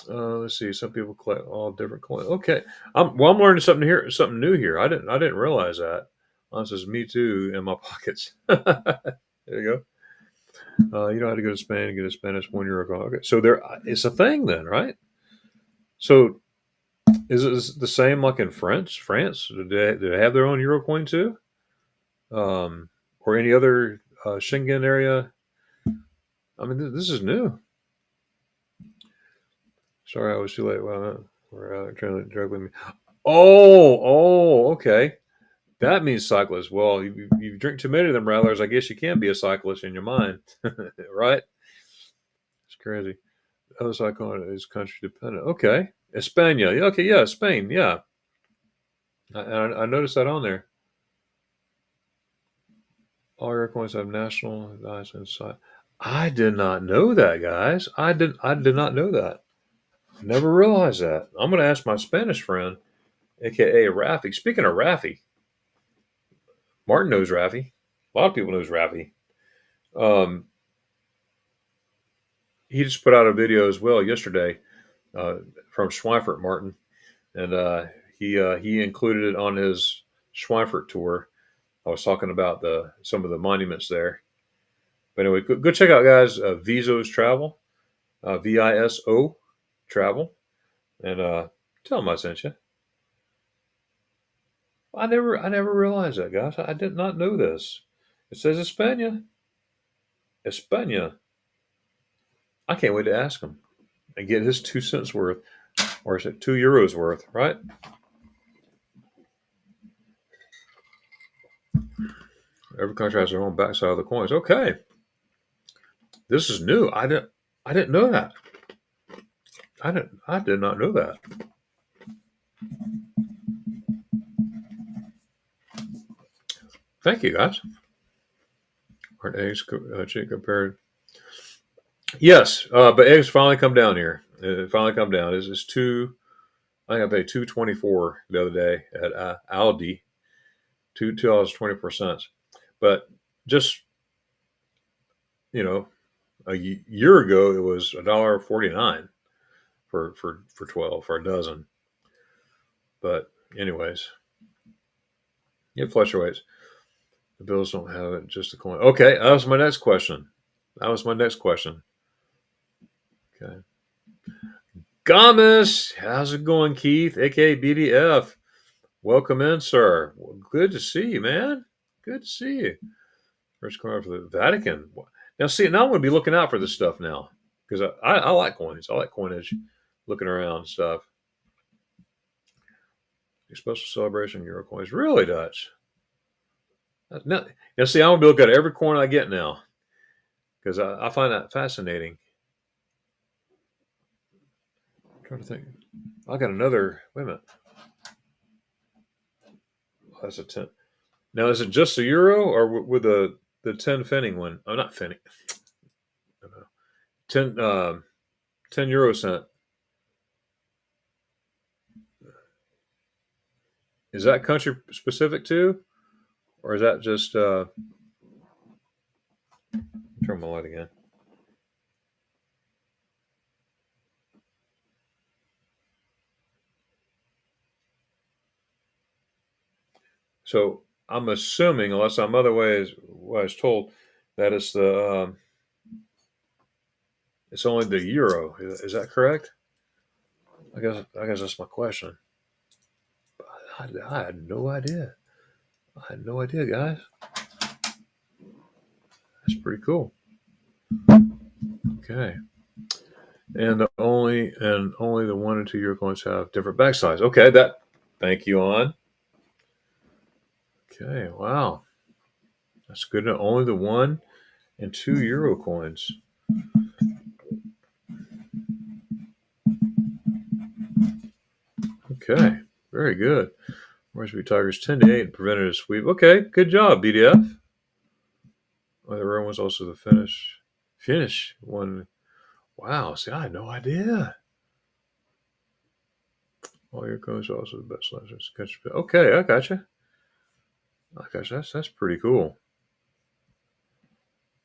Let's see. Some people collect all different coins. Okay, I'm learning something here, something new here. I didn't realize that. This is me too in my pockets. There you go. You know how to go to Spain and get a Spanish €1 coin. Okay, so there, it's a thing then, right? So is it the same like in France? France, do they have their own euro coin too? Or any other Schengen area? I mean, this is new. Sorry, I was too late. Well, we're trying to drug with me. Okay. That means cyclist. Well, you drink too many of them rattlers, I guess you can be a cyclist in your mind, right? It's crazy. Other side is country dependent. Okay, España. Yeah, okay, yeah, Spain. Yeah, I noticed that on there. All your coins have national license. I did not know that, guys. I did not know that. Never realized that. I'm going to ask my Spanish friend, aka Rafi. Speaking of Rafi, Martin knows Rafi. A lot of people knows Rafi. Um, he just put out a video as well yesterday uh, from Schweinfurt, Martin, and he included it on his Schweinfurt tour. I was talking about some of the monuments there. But anyway, go check out guys. Viso's Travel, VISO Travel, and tell them I sent you. I never realized that, guys. I did not know this. It says España. España. I can't wait to ask him and get his 2 cents worth, or is it €2 worth, right? Every country has their own backside of the coins. Okay, this is new. I didn't know that. I did not know that. Thank you, guys. Aren't eggs cheap compared? Yes, but eggs finally come down here. It finally come down. It's two. I think I paid $2.24 the other day at Aldi. $2 24 cents. But just a year ago it was $1.49 for 12 for a dozen. But anyways, it fluctuates. The bills don't have it, just a coin. Okay, that was my next question. Okay. Gomus, how's it going, Keith, aka BDF? Welcome in, sir. Well, good to see you, man. Good to see you. First card for the Vatican. Now, see, now I'm going to be looking out for this stuff now because I like coins. I like coinage, looking around and stuff. A special celebration Euro coins. Really, Dutch? Now, see, I'm going to be looking at every coin I get now because I find that fascinating. I'm trying to think. I got another. Wait a minute. Oh, that's a 10. Now, is it just a euro or with the 10 Fenning one? Oh, not Fenning. 10, 10 euro cent. Is that country specific too? Or is that just turn my light again? So I'm assuming, unless I'm otherwise told, that is it's only the euro. Is that correct? I guess that's my question. I had no idea. I had no idea, guys. That's pretty cool. Okay. And only the 1 and 2 year coins have different back size. Okay, that. Thank you, on. Okay, wow, that's good. Only the 1 and 2 euro coins. Okay, very good. Moresby Tigers 10-8 and prevented a sweep. Okay, good job, BDF. Oh, the room was also the finish. Finish one. Wow, see, I had no idea. All your coins are also the best legends. Okay, I gotcha. I gotcha. That's pretty cool.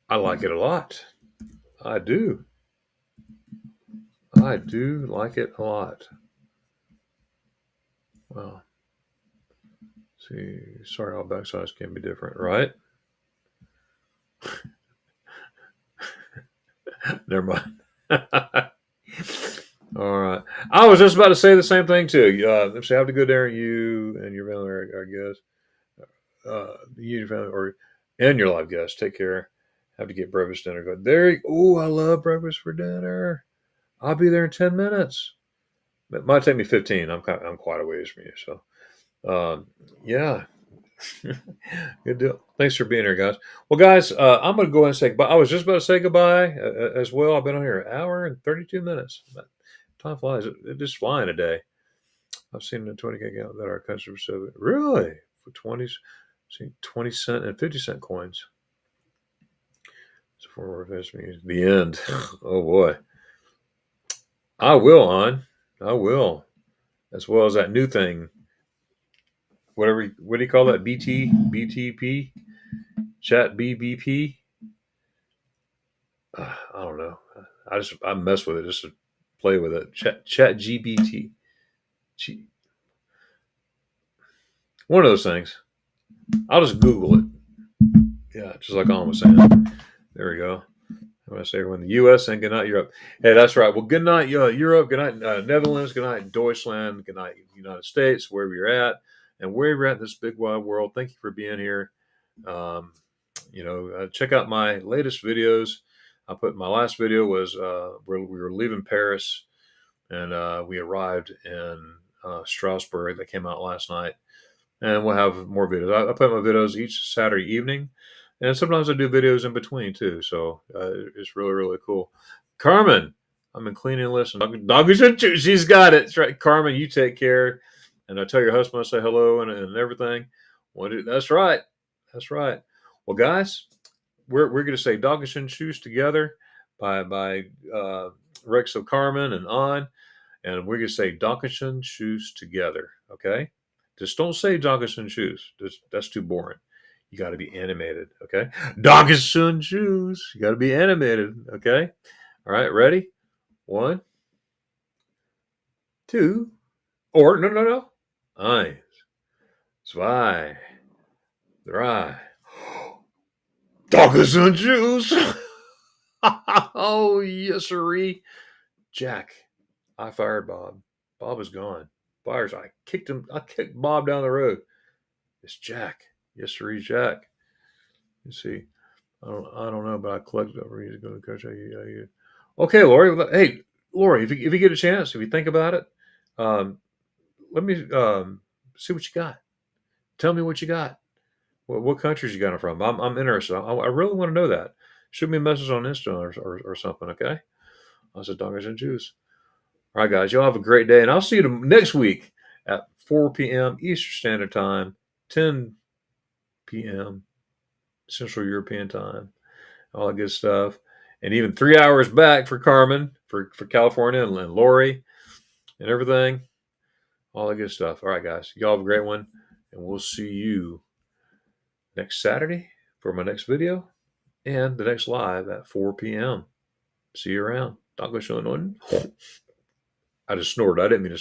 I like it a lot. I do. I do like it a lot. Well, see, sorry, all back size can be different, right? Never mind. All right. I was just about to say the same thing too. So have to go there, you and your family, I guess. You and your family, or and your live guests. Take care. Have to get breakfast dinner. Go there. Oh, I love breakfast for dinner. I'll be there in 10 minutes. It might take me 15. I'm quite a ways from you. So, yeah. Good deal. Thanks for being here, guys. Well, guys, I'm going to go ahead and say goodbye. I was just about to say goodbye as well. I've been on here an hour and 32 minutes. Time flies. It's just flying a day. I've seen the 20K count that our customers said, really? For 20s, see 20 cent and 50 cent coins. So for investment, the end. Oh boy. I will, on. I will. As well as that new thing. What do you call that? BTP? Chat BBP? I don't know. I mess with it just to play with it. Chat GBT. One of those things. I'll just Google it. Yeah, just like Alma was saying. There we go. I'm going to say everyone, the U.S. and good night, Europe. Hey, that's right. Well, good night, Europe. Good night, Netherlands. Good night, Deutschland. Good night, United States, wherever you're at. And wherever you're at in this big wide world, thank you for being here. Check out my latest videos. My last video was where we were leaving Paris, and we arrived in Strasbourg. That came out last night. And we'll have more videos. I put my videos each Saturday evening. And sometimes I do videos in between too. So it's really, really cool. Carmen, I've been cleaning and listening. Doggies and she's got it. That's right. Carmen, you take care. And I tell your husband I say hello and everything. That's right. That's right. Well, guys, we're going to say Doggies and Shoes together by Rex of Carmen and on. And we're going to say Doggies Shoes together. Okay? Just don't say Doggies Shoes. That's too boring. You got to be animated, okay? Doggies Shoes. You got to be animated, okay? All right, ready? 1, 2, or no. 1, 2, 3. Doggies Shoes. Oh, yes, sirree. Jack, I fired Bob. Bob is gone. Fires. I kicked him. I kicked Bob down the road. It's Jack. Yes, sirree, Jack. You see. I don't know, but I collected over. He's going to coach. Okay, Lori. Hey, Lori, if you get a chance, if you think about it, let me see what you got. Tell me what you got. What countries you got it from? I'm interested. I really want to know that. Shoot me a message on Insta or something. Okay. I said Doggies and Jews. All right, guys. Y'all have a great day, and I'll see you next week at 4 p.m. Eastern Standard Time, 10 p.m. Central European Time. All that good stuff. And even 3 hours back for Carmen, for California, and Lori, and everything. All that good stuff. All right, guys. Y'all have a great one. And we'll see you next Saturday for my next video and the next live at 4 p.m. See you around. I just snorted. I didn't mean to